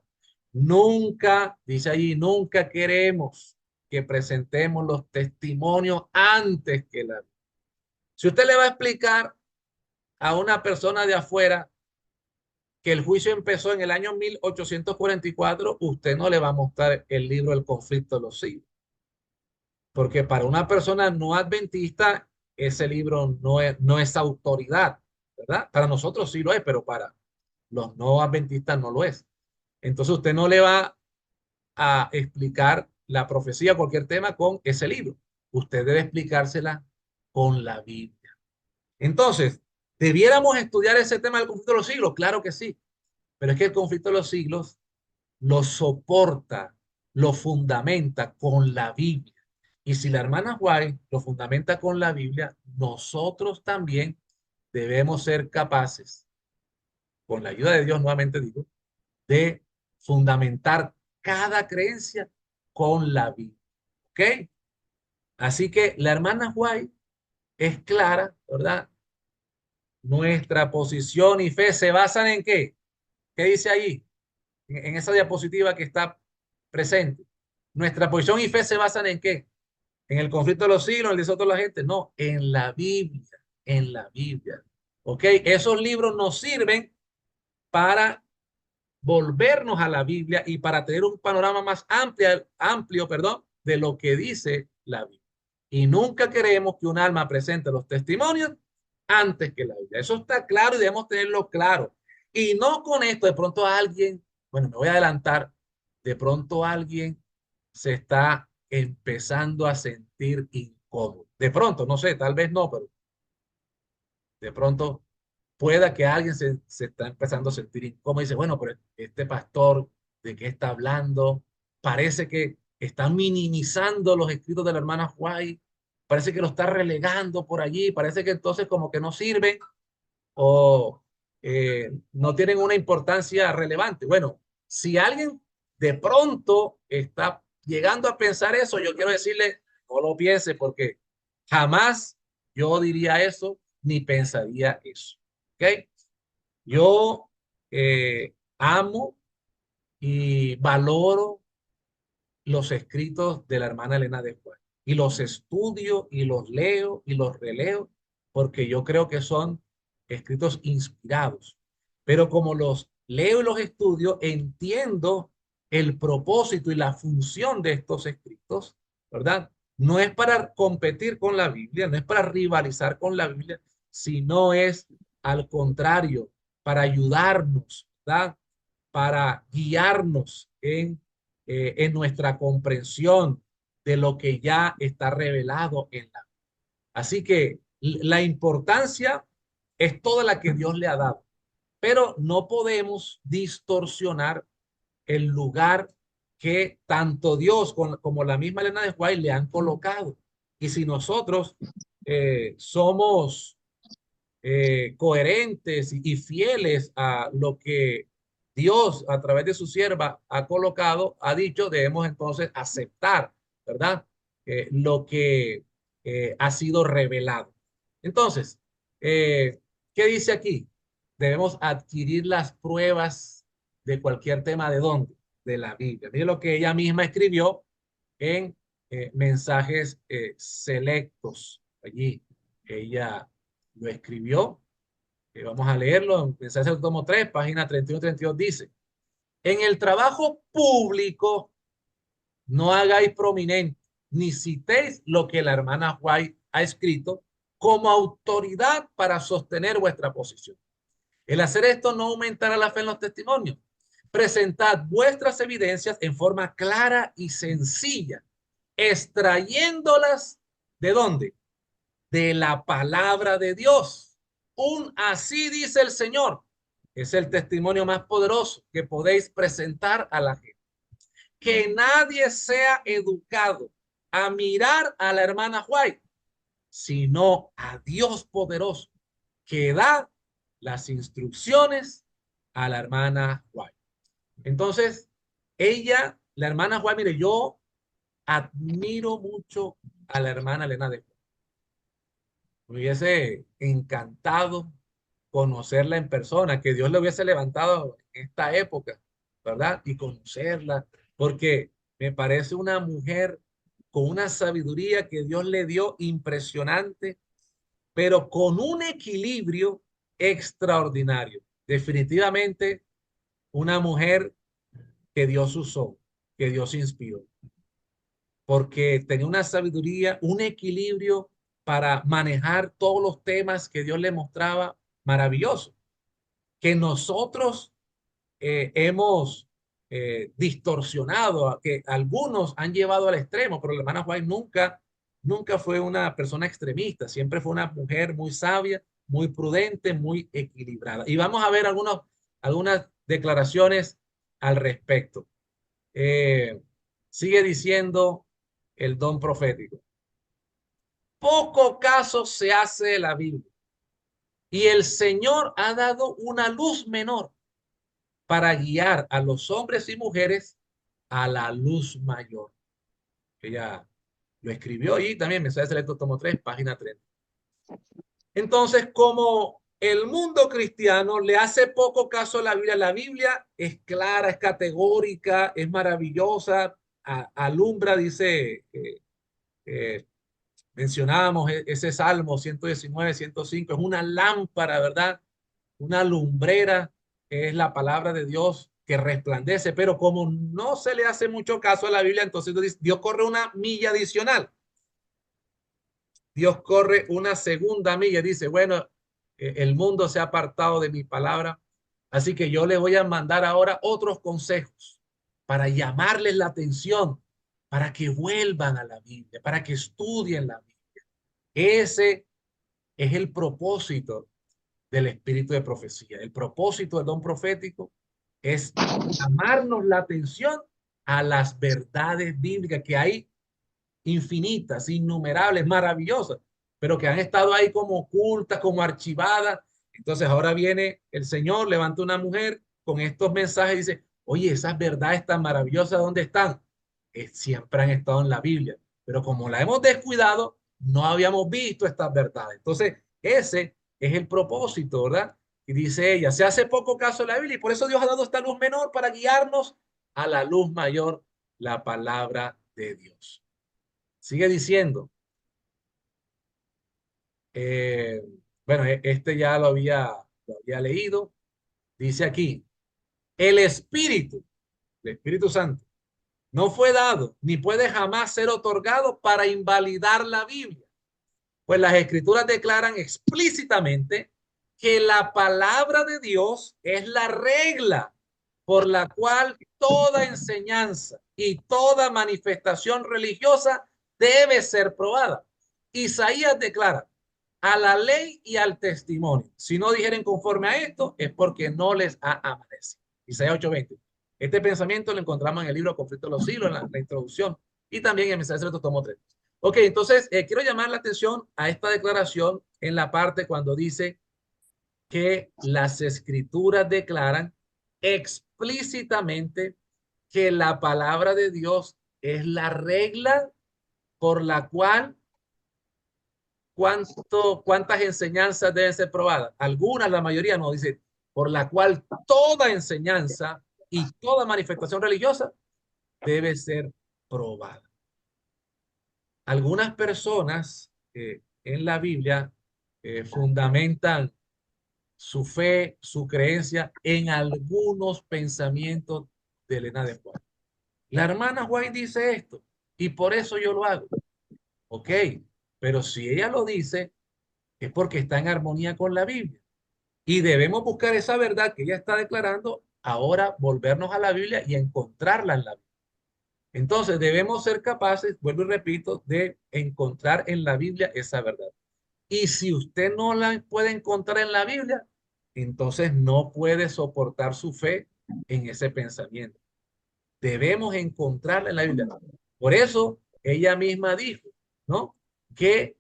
Nunca, dice allí, nunca queremos que presentemos los testimonios antes que la Biblia. Si usted le va a explicar a una persona de afuera que el juicio empezó en el año 1844, usted no le va a mostrar el libro El conflicto de los siglos. Porque para una persona no adventista, ese libro no es autoridad, ¿verdad? Para nosotros sí lo es, pero para los no adventistas no lo es. Entonces usted no le va a explicar la profecía, cualquier tema, con ese libro. Usted debe explicársela con la Biblia. Entonces, ¿debiéramos estudiar ese tema del conflicto de los siglos? Claro que sí, pero es que el conflicto de los siglos lo soporta, lo fundamenta con la Biblia. Y si la hermana White lo fundamenta con la Biblia, nosotros también debemos ser capaces, con la ayuda de Dios, nuevamente digo, de fundamentar cada creencia con la Biblia. ¿Ok? Así que la hermana White es clara, ¿verdad? Nuestra posición y fe se basan en ¿qué? ¿Qué dice ahí? En esa diapositiva que está presente. Nuestra posición y fe se basan en ¿qué? En el conflicto de los siglos, en el desotro de la gente. No, en la Biblia, en la Biblia. ¿Ok? Esos libros nos sirven para volvernos a la Biblia y para tener un panorama más amplio, perdón, de lo que dice la Biblia. Y nunca queremos que un alma presente los testimonios antes que la Biblia. Eso está claro y debemos tenerlo claro. Y no con esto, de pronto alguien, bueno, me voy a adelantar, de pronto alguien se está empezando a sentir incómodo. De pronto, no sé, tal vez no, pero de pronto pueda que alguien se está empezando a sentir incómodo y dice, bueno, pero este pastor, ¿de qué está hablando? Parece que está minimizando los escritos de la hermana White, parece que lo está relegando por allí, parece que entonces como que no sirven o no tienen una importancia relevante. Bueno, si alguien de pronto está llegando a pensar eso, yo quiero decirle, no lo piense porque jamás yo diría eso ni pensaría eso. ¿Ok? Yo amo y valoro los escritos de la hermana Elena de Juárez y los estudio y los leo y los releo porque yo creo que son escritos inspirados. Pero como los leo y los estudio, entiendo el propósito y la función de estos escritos, ¿verdad? No es para competir con la Biblia, no es para rivalizar con la Biblia, sino es al contrario, para ayudarnos, ¿verdad? Para guiarnos en nuestra comprensión de lo que ya está revelado en la Biblia. Así que la importancia es toda la que Dios le ha dado, pero no podemos distorsionar el lugar que tanto Dios como la misma Elena de White le han colocado. Y si nosotros somos coherentes y fieles a lo que Dios a través de su sierva ha colocado, ha dicho, debemos entonces aceptar, ¿verdad? Lo que ha sido revelado. Entonces, ¿qué dice aquí? Debemos adquirir las pruebas de cualquier tema de dónde, de la Biblia. Mire lo que ella misma escribió en mensajes selectos. Allí ella lo escribió. Vamos a leerlo en Mensajes tomo 3, página 31-32 dice, en el trabajo público no hagáis prominente, ni citéis lo que la hermana White ha escrito como autoridad para sostener vuestra posición. El hacer esto no aumentará la fe en los testimonios. Presentad vuestras evidencias en forma clara y sencilla, extrayéndolas ¿De dónde? De la palabra de Dios. Un así dice el Señor. Es el testimonio más poderoso que podéis presentar a la gente. Que nadie sea educado a mirar a la hermana White, sino a Dios poderoso, que da las instrucciones a la hermana White. Entonces, ella, la hermana White, mire, yo admiro mucho a la hermana Elena de White. Me hubiese encantado conocerla en persona, que Dios le hubiese levantado en esta época, ¿verdad? Y conocerla, porque me parece una mujer con una sabiduría que Dios le dio impresionante, pero con un equilibrio extraordinario. Definitivamente una mujer que Dios usó, que Dios inspiró, porque tenía una sabiduría, un equilibrio para manejar todos los temas que Dios le mostraba maravilloso, que nosotros hemos distorsionado, a que algunos han llevado al extremo, pero la hermana White nunca fue una persona extremista, siempre fue una mujer muy sabia, muy prudente, muy equilibrada. Y vamos a ver algunas declaraciones al respecto. Sigue diciendo el don profético. Poco caso se hace de la Biblia y el Señor ha dado una luz menor para guiar a los hombres y mujeres a la luz mayor. Ella lo escribió ahí también, Mensajes Selectos, tomo 3, página 30. Entonces, como el mundo cristiano le hace poco caso a la Biblia es clara, es categórica, es maravillosa, alumbra, dice, mencionábamos ese Salmo 119, 105, es una lámpara, ¿verdad? Una lumbrera, que es la palabra de Dios que resplandece, pero como no se le hace mucho caso a la Biblia, entonces Dios corre una milla adicional. Dios corre una segunda milla, dice, bueno, el mundo se ha apartado de mi palabra, así que yo les voy a mandar ahora otros consejos para llamarles la atención, para que vuelvan a la Biblia, para que estudien la Biblia. Ese es el propósito del espíritu de profecía. El propósito del don profético es llamarnos la atención a las verdades bíblicas que hay infinitas, innumerables, maravillosas, pero que han estado ahí como ocultas, como archivadas. Entonces ahora viene el Señor, levanta una mujer con estos mensajes y dice, oye, esas verdades tan maravillosas, ¿dónde están? Siempre han estado en la Biblia, pero como la hemos descuidado, no habíamos visto estas verdades. Entonces, ese es el propósito, ¿verdad? Y dice ella, se hace poco caso de la Biblia y por eso Dios ha dado esta luz menor para guiarnos a la luz mayor, la palabra de Dios. Sigue diciendo, eh, bueno, este ya lo había leído. Dice aquí, el Espíritu Santo, no fue dado ni puede jamás ser otorgado para invalidar la Biblia. Pues las escrituras declaran explícitamente que la palabra de Dios es la regla por la cual toda enseñanza y toda manifestación religiosa debe ser probada. Isaías declara, a la ley y al testimonio. Si no dijeren conforme a esto, es porque no les ha amanecido. Isaías 8:20. Este pensamiento lo encontramos en el libro Conflicto de los Siglos, en la introducción, y también en Mensajes Selectos, tomo 3. Ok, entonces quiero llamar la atención a esta declaración en la parte cuando dice que las escrituras declaran explícitamente que la palabra de Dios es la regla por la cual cuántas enseñanzas deben ser probadas. Algunas, la mayoría no, dice, por la cual toda enseñanza y toda manifestación religiosa debe ser probada. Algunas personas en la Biblia fundamentan su fe, su creencia en algunos pensamientos de Elena de White. La hermana White dice esto y por eso yo lo hago. Ok, pero si ella lo dice es porque está en armonía con la Biblia. Y debemos buscar esa verdad que ella está declarando, ahora volvernos a la Biblia y encontrarla en la Biblia. Entonces debemos ser capaces, vuelvo y repito, de encontrar en la Biblia esa verdad. Y si usted no la puede encontrar en la Biblia, entonces no puede soportar su fe en ese pensamiento. Debemos encontrarla en la Biblia. Por eso ella misma dijo, ¿no? Que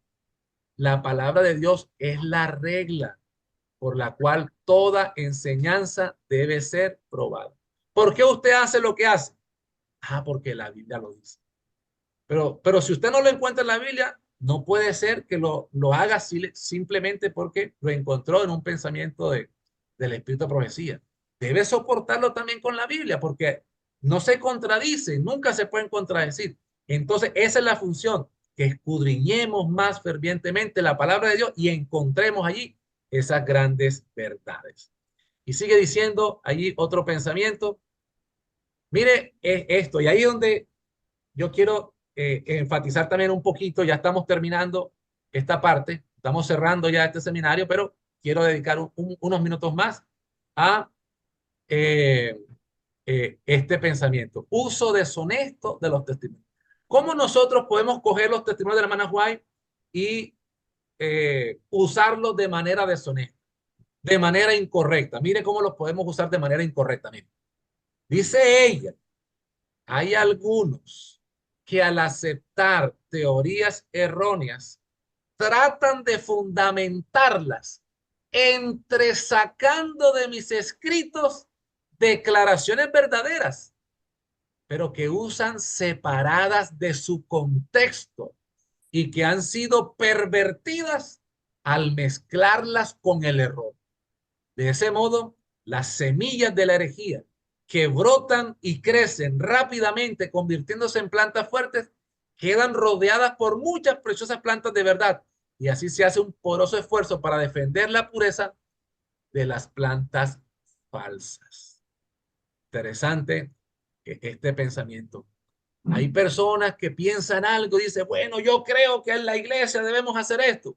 la palabra de Dios es la regla por la cual toda enseñanza debe ser probada. ¿Por qué usted hace lo que hace? Ah, porque la Biblia lo dice. Pero si usted no lo encuentra en la Biblia, no puede ser que lo haga simplemente porque lo encontró en un pensamiento del Espíritu de profecía. Debe soportarlo también con la Biblia porque no se contradice, nunca se pueden contradecir. Entonces, esa es la función, que escudriñemos más fervientemente la palabra de Dios y encontremos allí esas grandes verdades. Y sigue diciendo allí otro pensamiento. Mire esto, y ahí es donde yo quiero enfatizar también un poquito, ya estamos terminando esta parte, estamos cerrando ya este seminario, pero quiero dedicar unos minutos más a eh, este pensamiento. Uso deshonesto de los testimonios. ¿Cómo nosotros podemos coger los testimonios de la hermana White y usarlos de manera deshonesta, de manera incorrecta? Mire cómo los podemos usar de manera incorrecta. Mire. Dice ella, hay algunos que al aceptar teorías erróneas tratan de fundamentarlas entresacando de mis escritos declaraciones verdaderas, pero que usan separadas de su contexto y que han sido pervertidas al mezclarlas con el error. De ese modo, las semillas de la herejía que brotan y crecen rápidamente, convirtiéndose en plantas fuertes, quedan rodeadas por muchas preciosas plantas de verdad. Y así se hace un poderoso esfuerzo para defender la pureza de las plantas falsas. Interesante este pensamiento. Hay personas que piensan algo y dicen, bueno, yo creo que en la iglesia debemos hacer esto.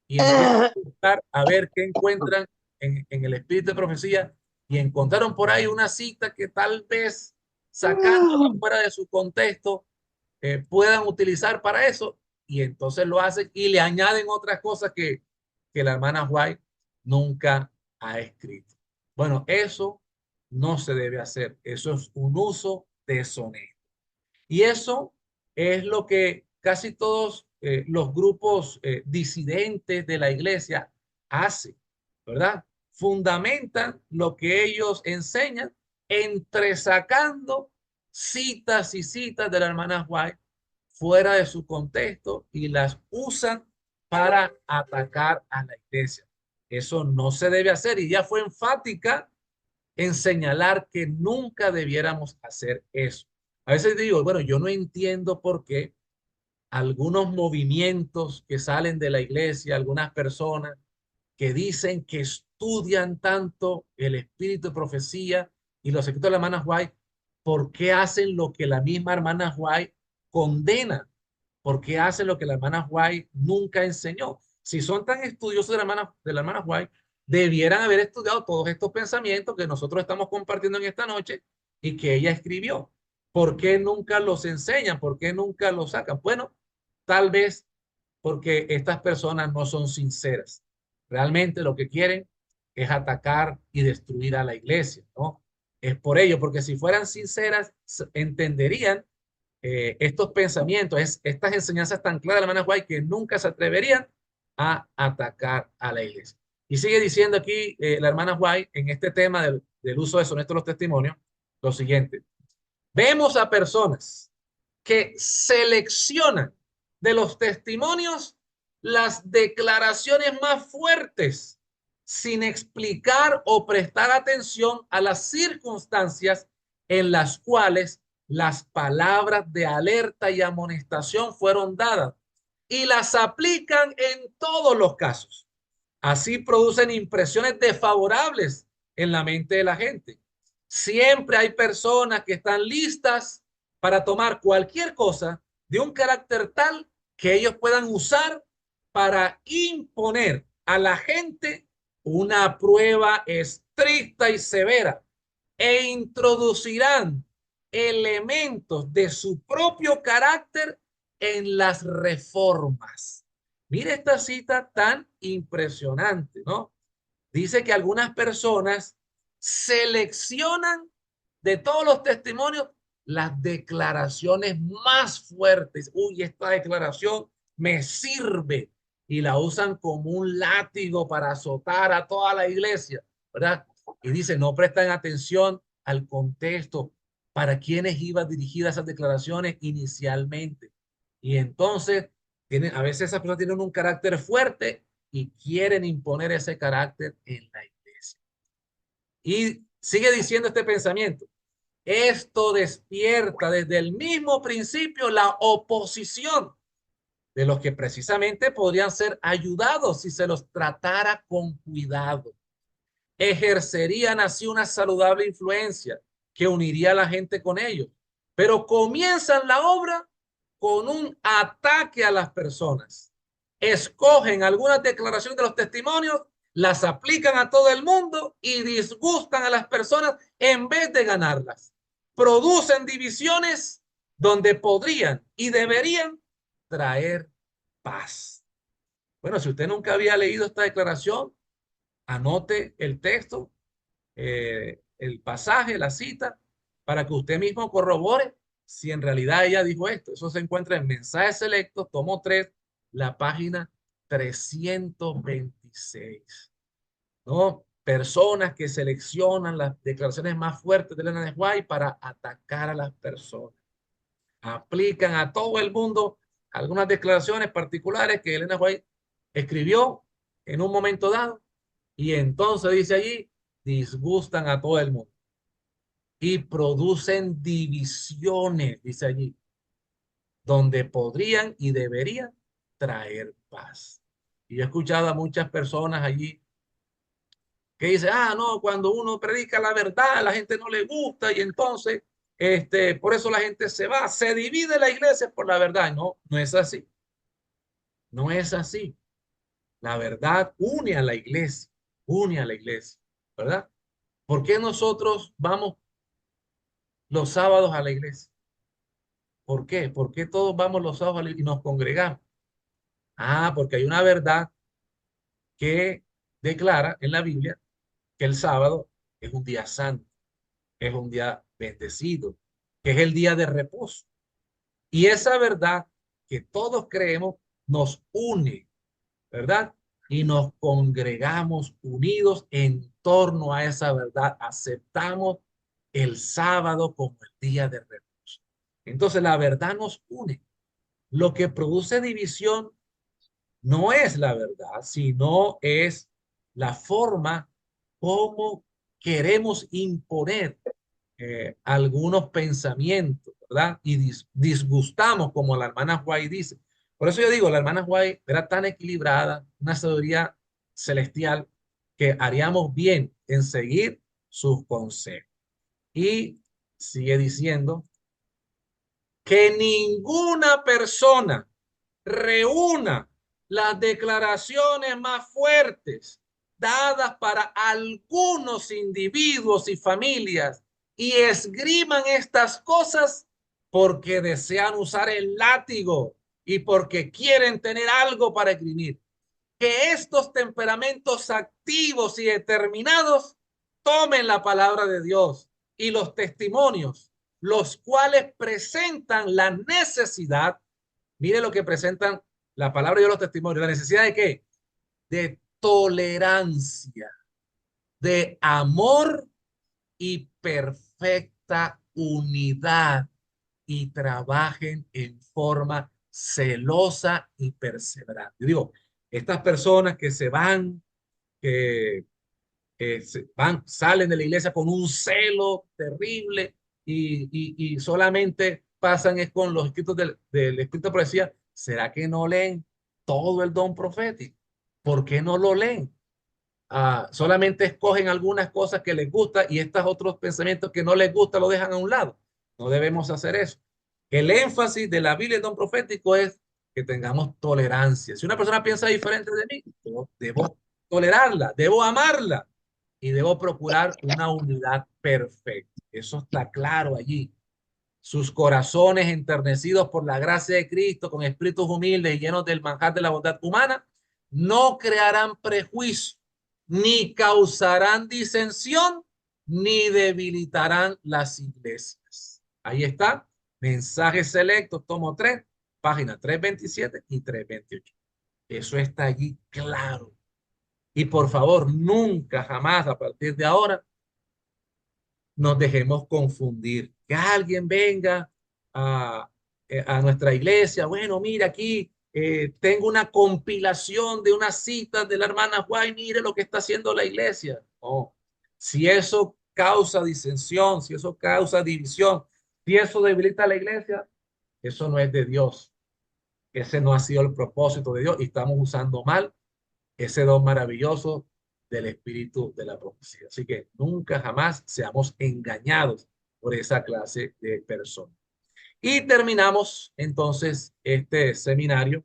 Y empiezan a buscar a ver qué encuentran en el espíritu de profecía y encontraron por ahí una cita que tal vez sacándola fuera de su contexto puedan utilizar para eso y entonces lo hacen y le añaden otras cosas que la hermana White nunca ha escrito. Bueno, eso no se debe hacer. Eso es un uso deshonesto. Y eso es lo que casi todos los grupos disidentes de la iglesia hacen, ¿verdad? Fundamentan lo que ellos enseñan entresacando citas y citas de la hermana White fuera de su contexto y las usan para atacar a la iglesia. Eso no se debe hacer y ya fue enfática en señalar que nunca debiéramos hacer eso. A veces digo, bueno, yo no entiendo por qué algunos movimientos que salen de la iglesia, algunas personas que dicen que estudian tanto el espíritu de profecía y los escritos de la hermana White, ¿por qué hacen lo que la misma hermana White condena? ¿Por qué hacen lo que la hermana White nunca enseñó? Si son tan estudiosos de la hermana White, debieran haber estudiado todos estos pensamientos que nosotros estamos compartiendo en esta noche y que ella escribió. ¿Por qué nunca los enseñan? ¿Por qué nunca los sacan? Bueno, tal vez porque estas personas no son sinceras. Realmente lo que quieren es atacar y destruir a la iglesia, ¿no? Es por ello, porque si fueran sinceras, entenderían estos pensamientos, estas enseñanzas tan claras de la hermana White que nunca se atreverían a atacar a la iglesia. Y sigue diciendo aquí la hermana White en este tema del uso deshonesto de los testimonios, lo siguiente. Vemos a personas que seleccionan de los testimonios las declaraciones más fuertes sin explicar o prestar atención a las circunstancias en las cuales las palabras de alerta y amonestación fueron dadas y las aplican en todos los casos. Así producen impresiones desfavorables en la mente de la gente. Siempre hay personas que están listas para tomar cualquier cosa de un carácter tal que ellos puedan usar para imponer a la gente una prueba estricta y severa e introducirán elementos de su propio carácter en las reformas. Mire esta cita tan impresionante, ¿no? Dice que algunas personas seleccionan de todos los testimonios las declaraciones más fuertes. Uy, esta declaración me sirve, y la usan como un látigo para azotar a toda la iglesia, ¿verdad? Y dice, no prestan atención al contexto para quienes iban dirigidas esas declaraciones inicialmente. Y entonces, a veces esas personas tienen un carácter fuerte y quieren imponer ese carácter en la iglesia. Y sigue diciendo este pensamiento. Esto despierta desde el mismo principio la oposición de los que precisamente podrían ser ayudados si se los tratara con cuidado. Ejercerían así una saludable influencia que uniría a la gente con ellos. Pero comienzan la obra con un ataque a las personas. Escogen algunas declaraciones de los testimonios, las aplican a todo el mundo y disgustan a las personas en vez de ganarlas. Producen divisiones donde podrían y deberían traer paz. Bueno, si usted nunca había leído esta declaración, anote el texto, el pasaje, la cita, para que usted mismo corrobore si en realidad ella dijo esto. Eso se encuentra en Mensajes Selectos, tomo 3, la página 326. ¿No? Personas que seleccionan las declaraciones más fuertes de Elena de White para atacar a las personas. Aplican a todo el mundo algunas declaraciones particulares que Elena White escribió en un momento dado, y entonces dice allí, disgustan a todo el mundo y producen divisiones, dice allí, donde podrían y deberían traer paz. Y yo he escuchado a muchas personas allí que dicen, no, cuando uno predica la verdad, a la gente no le gusta y entonces, por eso la gente se va, se divide la iglesia por la verdad. No, no es así. No es así. La verdad une a la iglesia, ¿verdad? ¿Por qué nosotros vamos los sábados a la iglesia? ¿Por qué? ¿Por qué todos vamos los sábados y nos congregamos? Porque hay una verdad que declara en la Biblia que el sábado es un día santo, es un día bendecido, que es el día de reposo. Y esa verdad que todos creemos nos une, ¿verdad? Y nos congregamos unidos en torno a esa verdad. Aceptamos el sábado como el día de reposo. Entonces la verdad nos une. Lo que produce división no es la verdad, sino es la forma como queremos imponer algunos pensamientos, ¿verdad? Y disgustamos, como la hermana White dice. Por eso yo digo, la hermana White era tan equilibrada, una sabiduría celestial, que haríamos bien en seguir sus consejos. Y sigue diciendo que ninguna persona reúna las declaraciones más fuertes dadas para algunos individuos y familias y esgriman estas cosas porque desean usar el látigo y porque quieren tener algo para esgrimir. Que estos temperamentos activos y determinados tomen la palabra de Dios y los testimonios, los cuales presentan la necesidad. Mire lo que presentan la palabra de Dios, los testimonios. ¿La necesidad de qué? De tolerancia, de amor y perfecta unidad, y trabajen en forma celosa y perseverante. Yo digo, estas personas que se van, que salen de la iglesia con un celo terrible y solamente pasan es con los escritos del escrito de profecía. ¿Será que no leen todo el don profético? ¿Por qué no lo leen? Solamente escogen algunas cosas que les gusta y estos otros pensamientos que no les gusta lo dejan a un lado. No debemos hacer eso. El énfasis de la Biblia y el don profético es que tengamos tolerancia. Si una persona piensa diferente de mí, yo debo tolerarla, debo amarla y debo procurar una unidad perfecta. Eso está claro allí. sus corazones enternecidos por la gracia de Cristo, con espíritus humildes y llenos del manjar de la bondad humana, no crearán prejuicio, ni causarán disensión, ni debilitarán las iglesias. Ahí está, mensajes selectos, tomo 3, páginas 327 y 328. Eso está allí claro. Y por favor, nunca, jamás, a partir de ahora, nos dejemos confundir. Que alguien venga a, a nuestra iglesia. Bueno, mira aquí, tengo una compilación de unas citas de la hermana White. Mire lo que está haciendo la iglesia. No. Si eso causa disensión, si eso causa división, si eso debilita a la iglesia, eso no es de Dios. Ese no ha sido el propósito de Dios y estamos usando mal ese don maravilloso del espíritu de la profecía. Así que nunca jamás seamos engañados por esa clase de personas. Y terminamos entonces este seminario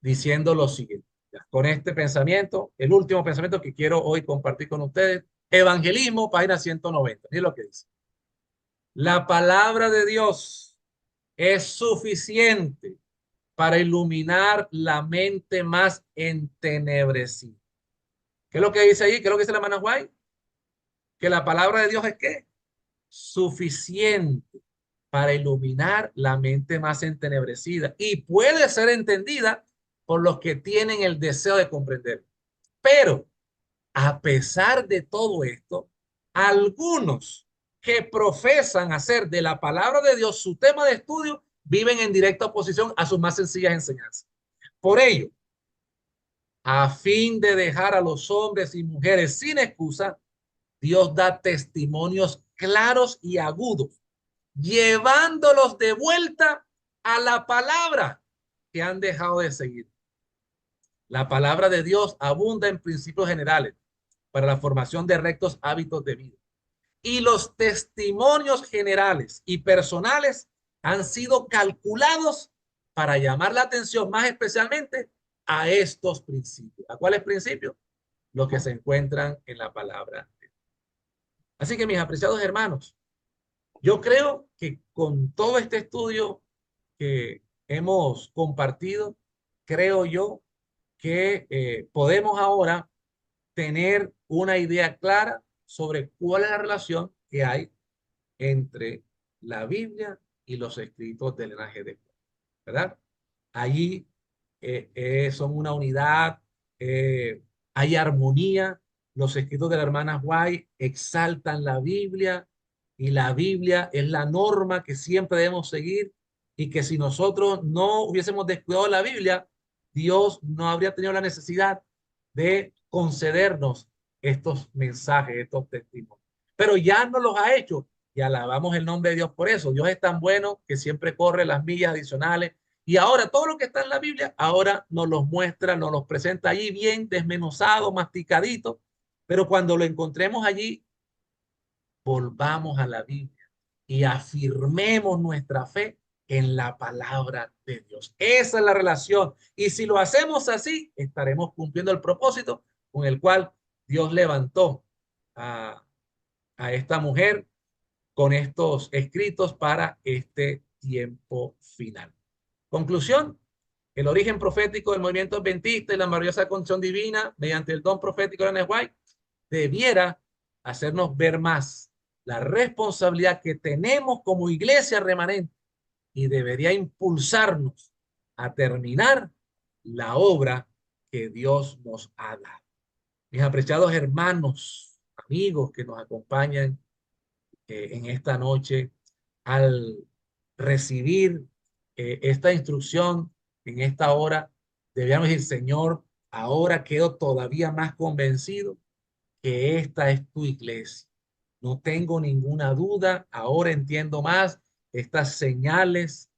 diciendo lo siguiente. Ya, con este pensamiento, el último pensamiento que quiero hoy compartir con ustedes, Evangelismo, página 190. Miren lo que dice. La palabra de Dios es suficiente para iluminar la mente más entenebrecida. ¿Qué es lo que dice ahí? ¿Qué es lo que dice la hermana White? Que la palabra de Dios es ¿qué? Suficiente para iluminar la mente más entenebrecida y puede ser entendida por los que tienen el deseo de comprender. Pero a pesar de todo esto, algunos que profesan hacer de la palabra de Dios su tema de estudio viven en directa oposición a sus más sencillas enseñanzas. Por ello, a fin de dejar a los hombres y mujeres sin excusa, Dios da testimonios claros y agudos, llevándolos de vuelta a la palabra que han dejado de seguir. La palabra de Dios abunda en principios generales para la formación de rectos hábitos de vida. Y los testimonios generales y personales han sido calculados para llamar la atención más especialmente a estos principios. ¿A cuáles principios? Los que se encuentran en la palabra. Así que mis apreciados hermanos, yo creo que con todo este estudio que hemos compartido, creo yo que podemos ahora tener una idea clara sobre cuál es la relación que hay entre la Biblia y los escritos del linaje de Juan, ¿verdad? Allí son una unidad, hay armonía. Los escritos de la hermana White exaltan la Biblia y la Biblia es la norma que siempre debemos seguir y que si nosotros no hubiésemos descuidado la Biblia, Dios no habría tenido la necesidad de concedernos estos mensajes, estos testimonios. Pero ya no los ha hecho y alabamos el nombre de Dios por eso. Dios es tan bueno que siempre corre las millas adicionales y ahora todo lo que está en la Biblia, ahora nos los muestra, nos los presenta allí bien desmenuzado, masticadito, pero cuando lo encontremos allí, volvamos a la Biblia y afirmemos nuestra fe en la palabra de Dios. Esa es la relación. Y si lo hacemos así, estaremos cumpliendo el propósito con el cual Dios levantó a esta mujer con estos escritos para este tiempo final. Conclusión, el origen profético del movimiento adventista y la maravillosa condición divina mediante el don profético de Ellen White debiera hacernos ver más la responsabilidad que tenemos como iglesia remanente y debería impulsarnos a terminar la obra que Dios nos ha dado. Mis apreciados hermanos, amigos que nos acompañan en esta noche, al recibir esta instrucción en esta hora, debíamos decir, Señor, ahora quedo todavía más convencido que esta es tu iglesia. No tengo ninguna duda, ahora entiendo más estas señales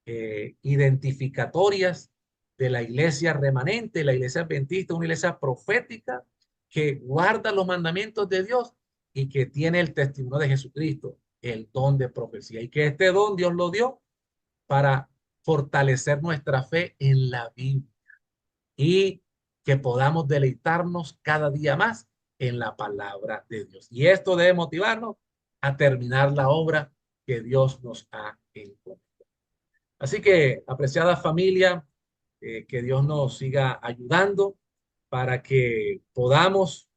identificatorias de la iglesia remanente, la iglesia adventista, una iglesia profética que guarda los mandamientos de Dios y que tiene el testimonio de Jesucristo, el don de profecía, y que este don Dios lo dio para fortalecer nuestra fe en la Biblia y que podamos deleitarnos cada día más en la palabra de Dios. Y esto debe motivarnos a terminar la obra que Dios nos ha encomendado. Así que, apreciada familia, que Dios nos siga ayudando para que podamos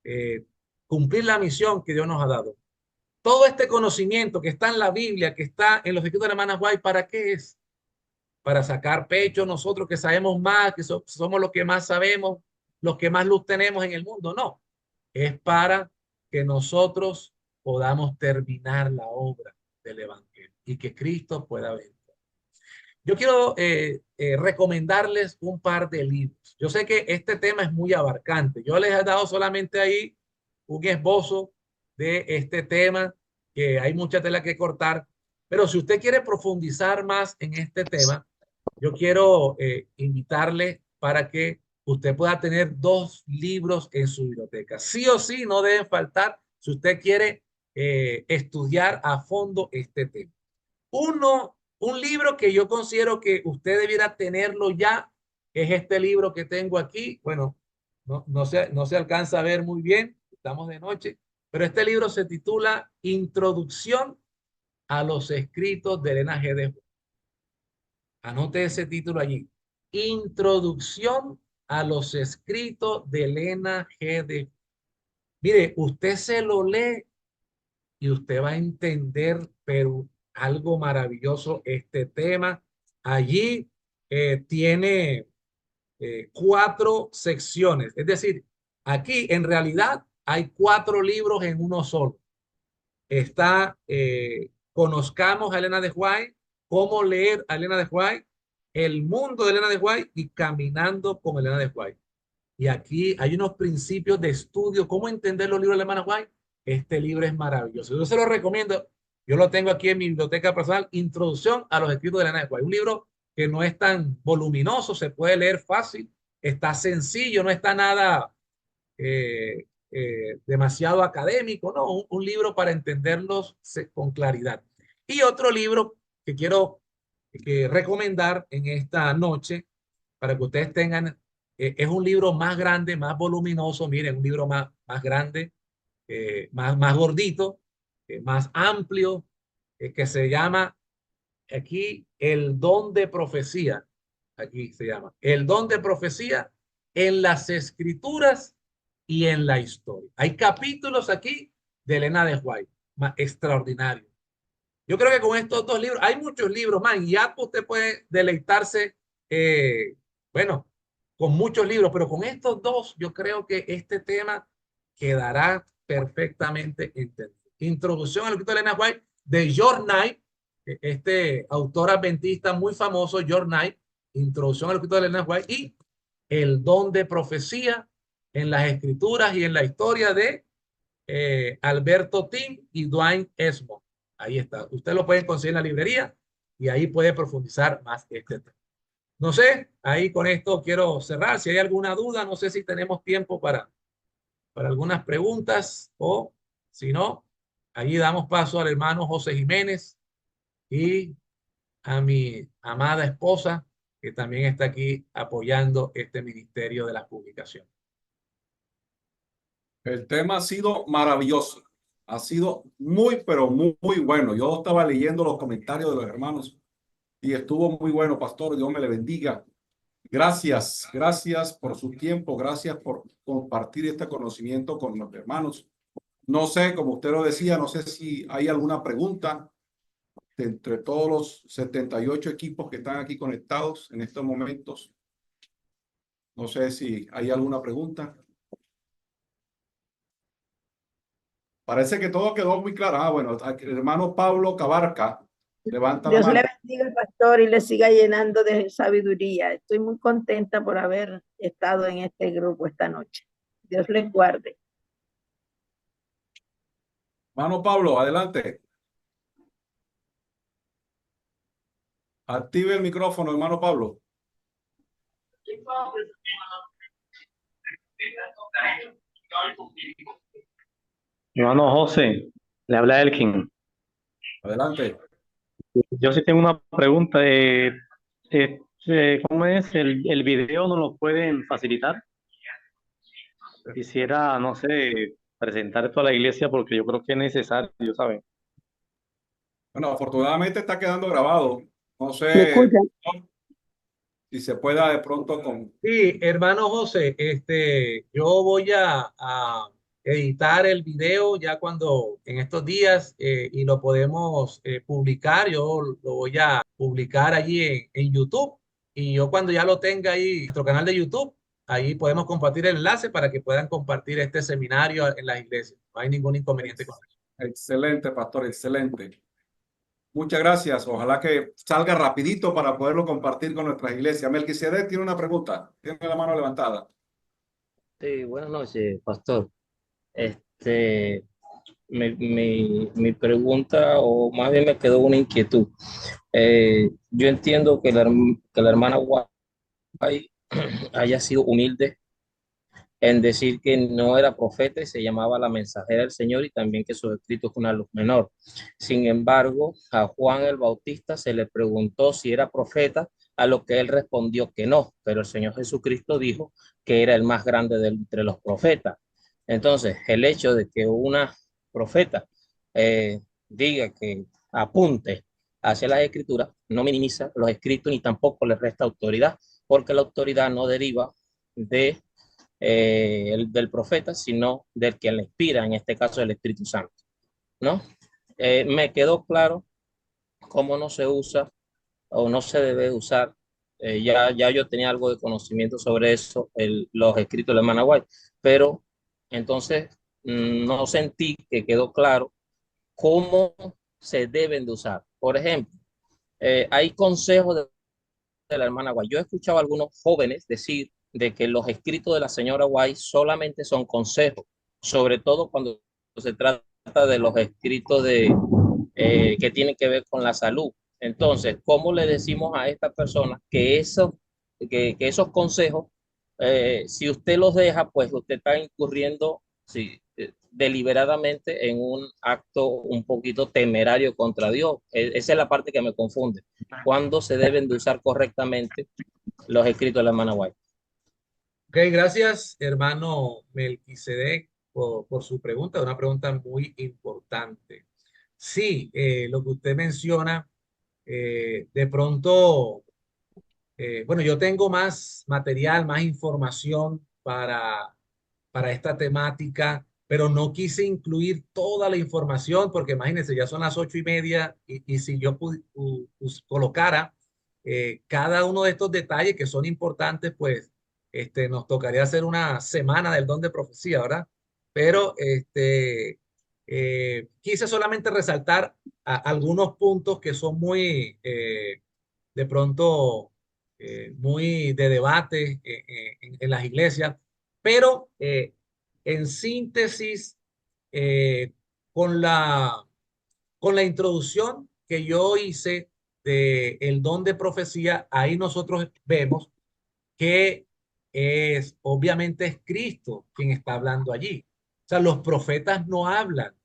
eh, cumplir la misión que Dios nos ha dado. Todo este conocimiento que está en la Biblia, que está en los escritos de la hermana White, ¿para qué es? Para sacar pecho nosotros que sabemos más, que somos los que más sabemos, los que más luz tenemos en el mundo. No, es para que nosotros podamos terminar la obra del Evangelio y que Cristo pueda venir. Yo quiero recomendarles un par de libros. Yo sé que este tema es muy abarcante. Yo les he dado solamente ahí un esbozo de este tema, que hay mucha tela que cortar, pero si usted quiere profundizar más en este tema, yo quiero invitarle para que usted pueda tener 2 libros en su biblioteca. Sí o sí, no deben faltar si usted quiere estudiar a fondo este tema. Un libro que yo considero que usted debiera tenerlo ya es este libro que tengo aquí. Bueno, no se alcanza a ver muy bien, estamos de noche, pero este libro se titula Introducción a los escritos de Elena G. de White. Anote ese título allí. Introducción a los escritos de Elena G. de White. Mire, usted se lo lee y usted va a entender, pero algo maravilloso este tema. Allí tiene 4 secciones, es decir, aquí en realidad hay 4 libros en uno solo. Está Conozcamos a Elena de White, Cómo leer a Elena de White, El mundo de Elena de White y Caminando con Elena de White. Y aquí hay unos principios de estudio, cómo entender los libros de la hermana White. Este libro es maravilloso. Yo se lo recomiendo. Yo lo tengo aquí en mi biblioteca personal, Introducción a los escritos de Elena de White. Un libro que no es tan voluminoso, se puede leer fácil, está sencillo, no está nada demasiado académico, no, un libro para entenderlos con claridad. Y otro libro que quiero recomendar en esta noche, para que ustedes tengan, es un libro más grande, más voluminoso, miren, un libro más grande, más gordito, más amplio, que se llama aquí El don de profecía. Aquí se llama El don de profecía en las escrituras y en la historia. Hay capítulos aquí de Elena de White, extraordinario. Yo creo que con estos 2 libros, hay muchos libros más, y ya usted puede deleitarse, bueno, con muchos libros, pero con estos 2, yo creo que este tema quedará perfectamente entendido. Introducción al escrito de Elena White, de George Knight, este autor adventista muy famoso, George Knight, Introducción al escrito de Elena White, y El don de profecía en las escrituras y en la historia de Alberto Tim y Dwayne Esmond. Ahí está. Usted lo puede conseguir en la librería y ahí puede profundizar más este tema. No sé, ahí con esto quiero cerrar. Si hay alguna duda, no sé si tenemos tiempo para algunas preguntas, o si no, allí damos paso al hermano José Jiménez y a mi amada esposa, que también está aquí apoyando este ministerio de la publicación. El tema ha sido maravilloso. Ha sido muy, pero muy bueno. Yo estaba leyendo los comentarios de los hermanos y estuvo muy bueno, pastor. Dios me le bendiga. Gracias, gracias por su tiempo. Gracias por compartir este conocimiento con los hermanos. No sé, como usted lo decía, no sé si hay alguna pregunta de entre todos los 78 equipos que están aquí conectados en estos momentos. No sé si hay alguna pregunta. Parece que todo quedó muy claro. Ah, bueno, el hermano Pablo Cabarca levanta la Dios le mano. bendiga, pastor, y le siga llenando de sabiduría. Estoy muy contenta por haber estado en este grupo esta noche. Dios les guarde. Hermano Pablo, adelante. Active el micrófono, hermano Pablo. Hermano José, le habla Elkin. Adelante. Yo sí tengo una pregunta. ¿Cómo es? ¿El video no lo pueden facilitar? Quisiera, no sé, presentar esto a la iglesia porque yo creo que es necesario, ¿saben? Bueno, afortunadamente está quedando grabado. No ¿Me sé escuchan? si se pueda de pronto con... Sí, hermano José, yo voy a editar el video ya cuando en estos días y lo podemos publicar. Yo lo voy a publicar allí en YouTube y yo cuando ya lo tenga ahí, en nuestro canal de YouTube, ahí podemos compartir el enlace para que puedan compartir este seminario en las iglesias. No hay ningún inconveniente con eso. Excelente, pastor, excelente. Muchas gracias. Ojalá que salga rapidito para poderlo compartir con nuestras iglesias. Melquisedec tiene una pregunta. Tiene la mano levantada. Sí, buenas noches, pastor. Este, mi pregunta, o más bien me quedó una inquietud. Yo entiendo que que la hermana White haya sido humilde en decir que no era profeta y se llamaba la mensajera del Señor y también que sus escritos una luz menor. Sin embargo, a Juan el Bautista se le preguntó si era profeta, a lo que él respondió que no, pero el Señor Jesucristo dijo que era el más grande entre los profetas. Entonces, el hecho de que una profeta diga que apunte hacia las escrituras no minimiza los escritos ni tampoco le resta autoridad, porque la autoridad no deriva de del profeta, sino del que le inspira, en este caso el Espíritu Santo, ¿no? Me quedó claro cómo no se usa o no se debe usar. Ya yo tenía algo de conocimiento sobre eso, los escritos de la hermana White, pero entonces no sentí que quedó claro cómo se deben de usar. Por ejemplo, hay consejos de la hermana White. Yo he escuchado a algunos jóvenes decir de que los escritos de la señora White solamente son consejos, sobre todo cuando se trata de los escritos que tienen que ver con la salud. Entonces, ¿cómo le decimos a esta persona que esos consejos, si usted los deja, pues usted está incurriendo, sí, deliberadamente en un acto un poquito temerario contra Dios? Esa es la parte que me confunde. ¿Cuándo se deben de usar correctamente los escritos de la hermana White? Ok, gracias, hermano Melquisedec, por su pregunta, una pregunta muy importante. Sí, lo que usted menciona, de pronto, bueno, yo tengo más material, más información para esta temática, pero no quise incluir toda la información porque imagínense, ya son las 8:30 y si yo colocara cada uno de estos detalles que son importantes, pues nos tocaría hacer una semana del don de profecía, ¿verdad? Pero quise solamente resaltar algunos puntos que son muy, de pronto, muy de debate en las iglesias, pero en síntesis, eh, con con la introducción que yo hice de el don de profecía, ahí nosotros vemos que obviamente es Cristo quien está hablando allí. O sea, los profetas no hablan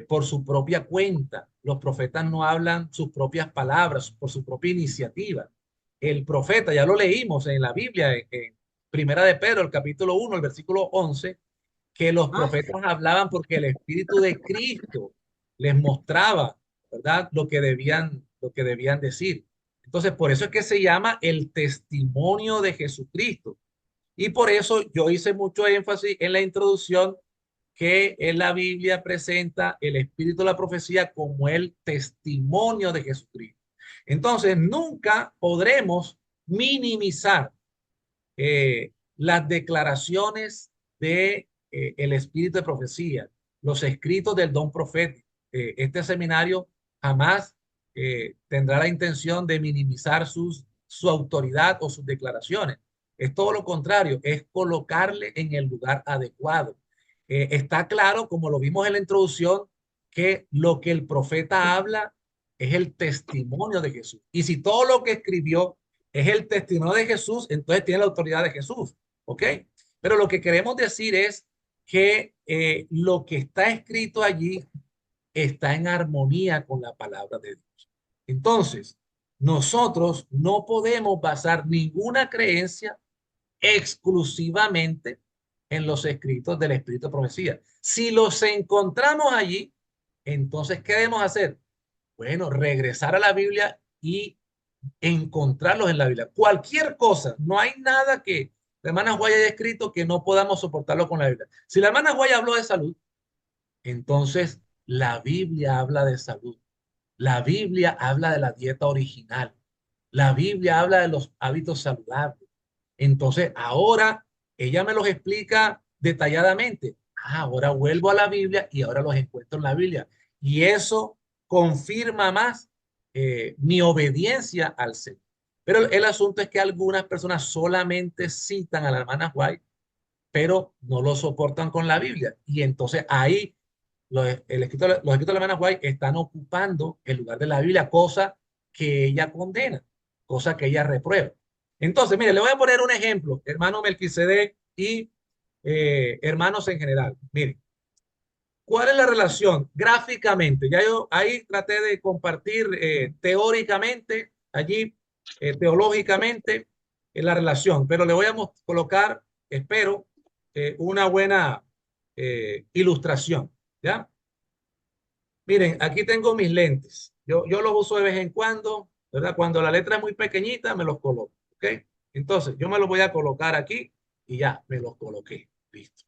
por su propia cuenta. Los profetas no hablan sus propias palabras, por su propia iniciativa. El profeta, ya lo leímos en la Biblia, en Primera de Pedro, el capítulo 1, el versículo 11, que los profetas hablaban porque el Espíritu de Cristo les mostraba, ¿verdad? Lo que debían decir. Entonces, por eso es que se llama el testimonio de Jesucristo. Y por eso yo hice mucho énfasis en la introducción que en la Biblia presenta el espíritu de la profecía como el testimonio de Jesucristo. Entonces, nunca podremos minimizar las declaraciones de el espíritu de profecía, los escritos del don profético. Este seminario jamás tendrá la intención de minimizar su autoridad o sus declaraciones. Es todo lo contrario, es colocarle en el lugar adecuado. Está claro, como lo vimos en la introducción, que lo que el profeta habla es el testimonio de Jesús. Y si todo lo que escribió es el testimonio de Jesús, entonces tiene la autoridad de Jesús. ¿Ok? Pero lo que queremos decir es que lo que está escrito allí está en armonía con la palabra de Dios. Entonces, nosotros no podemos basar ninguna creencia exclusivamente en los escritos del Espíritu de Profecía. Si los encontramos allí, entonces, ¿qué debemos hacer? Bueno, regresar a la Biblia y encontrarlos en la Biblia. Cualquier cosa, no hay nada que la hermana Guay haya escrito que no podamos soportarlo con la Biblia. Si la hermana Guay habló de salud, entonces la Biblia habla de salud. La Biblia habla de la dieta original. La Biblia habla de los hábitos saludables. Entonces, ahora ella me los explica detalladamente. Ahora vuelvo a la Biblia y ahora los encuentro en la Biblia. Y eso confirma más mi obediencia al Señor. Pero el asunto es que algunas personas solamente citan a la hermana White, pero no lo soportan con la Biblia. Y entonces ahí los escritos de la hermana White están ocupando el lugar de la Biblia, cosa que ella condena, cosa que ella reprueba. Entonces, mire, le voy a poner un ejemplo, hermano Melquisedec y hermanos en general. Mire, ¿cuál es la relación gráficamente? Ya yo ahí traté de compartir teóricamente, allí teológicamente, la relación, pero le voy a colocar, espero, una buena ilustración, ¿ya? Miren, aquí tengo mis lentes. Yo los uso de vez en cuando, ¿verdad? Cuando la letra es muy pequeñita, me los coloco, ¿ok? Entonces, yo me los voy a colocar aquí y ya, me los coloqué. Listo.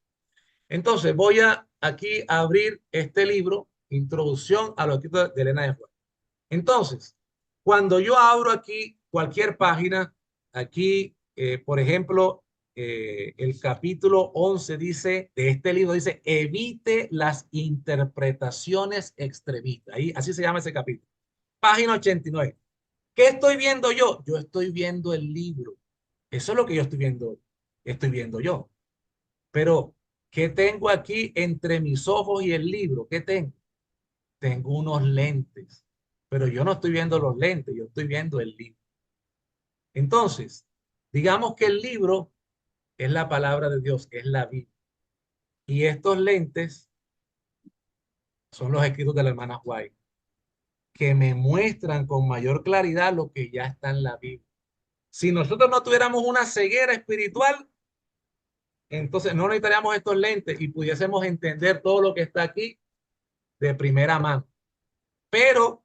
Entonces, voy a aquí a abrir este libro, Introducción a los escritos de Elena de White. Entonces, cuando yo abro aquí cualquier página, aquí, por ejemplo, el capítulo 11 dice, de este libro dice, evite las interpretaciones extremistas. Ahí, así se llama ese capítulo. Página 89. ¿Qué estoy viendo yo? Yo estoy viendo el libro. Eso es lo que yo estoy viendo yo. Pero, ¿qué tengo aquí entre mis ojos y el libro? ¿Qué tengo? Tengo unos lentes, pero yo no estoy viendo los lentes, yo estoy viendo el libro. Entonces, digamos que el libro es la palabra de Dios, es la Biblia. Y estos lentes son los escritos de la hermana White, que me muestran con mayor claridad lo que ya está en la Biblia. Si nosotros no tuviéramos una ceguera espiritual, entonces no necesitaríamos estos lentes y pudiésemos entender todo lo que está aquí de primera mano. Pero,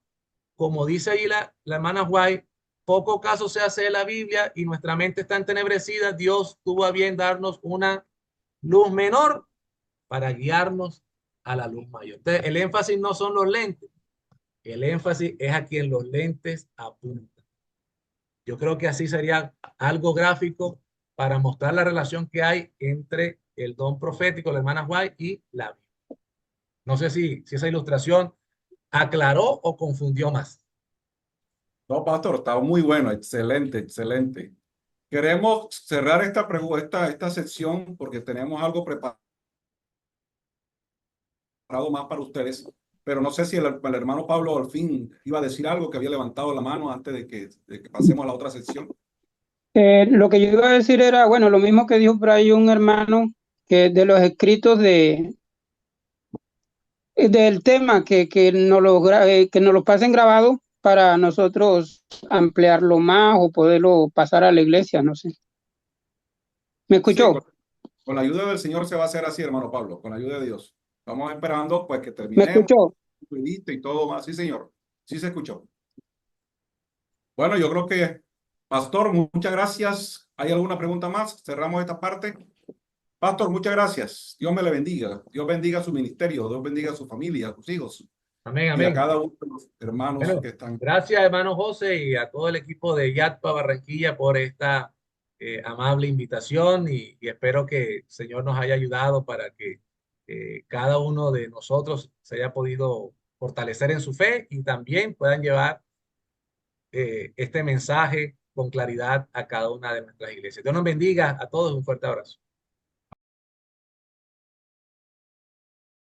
como dice ahí la hermana White, poco caso se hace de la Biblia y nuestra mente está entenebrecida. Dios tuvo a bien darnos una luz menor para guiarnos a la luz mayor. Entonces, el énfasis no son los lentes, el énfasis es a quien los lentes apuntan. Yo creo que así sería algo gráfico para mostrar la relación que hay entre el don profético, la hermana White, y la Biblia. No sé si esa ilustración aclaró o confundió más. No, pastor, está muy bueno, excelente, excelente. Queremos cerrar esta sección porque tenemos algo preparado más para ustedes, pero no sé si el hermano Pablo al fin iba a decir algo, que había levantado la mano antes de que pasemos a la otra sección. Lo que yo iba a decir era, bueno, lo mismo que dijo por ahí un hermano, que de los escritos del tema, que nos lo pasen grabado para nosotros ampliarlo más o poderlo pasar a la iglesia, no sé. ¿Me Sí, escuchó? con la ayuda del Señor se va a hacer así, hermano Pablo, con la ayuda de Dios. Estamos esperando pues que ¿Me terminemos escuchó? y todo más. Sí, señor. Sí se escuchó. Bueno, yo creo que, pastor, muchas gracias. ¿Hay alguna pregunta más? Cerramos esta parte. Pastor, muchas gracias. Dios me le bendiga. Dios bendiga su ministerio. Dios bendiga a su familia, a sus hijos. Amén, Y a amén. cada uno de los hermanos Bueno, que están. gracias, hermano José, y a todo el equipo de YATPA Barranquilla por esta amable invitación y espero que el Señor nos haya ayudado para que cada uno de nosotros se haya podido fortalecer en su fe y también puedan llevar este mensaje con claridad a cada una de nuestras iglesias. Dios nos bendiga a todos. Un fuerte abrazo.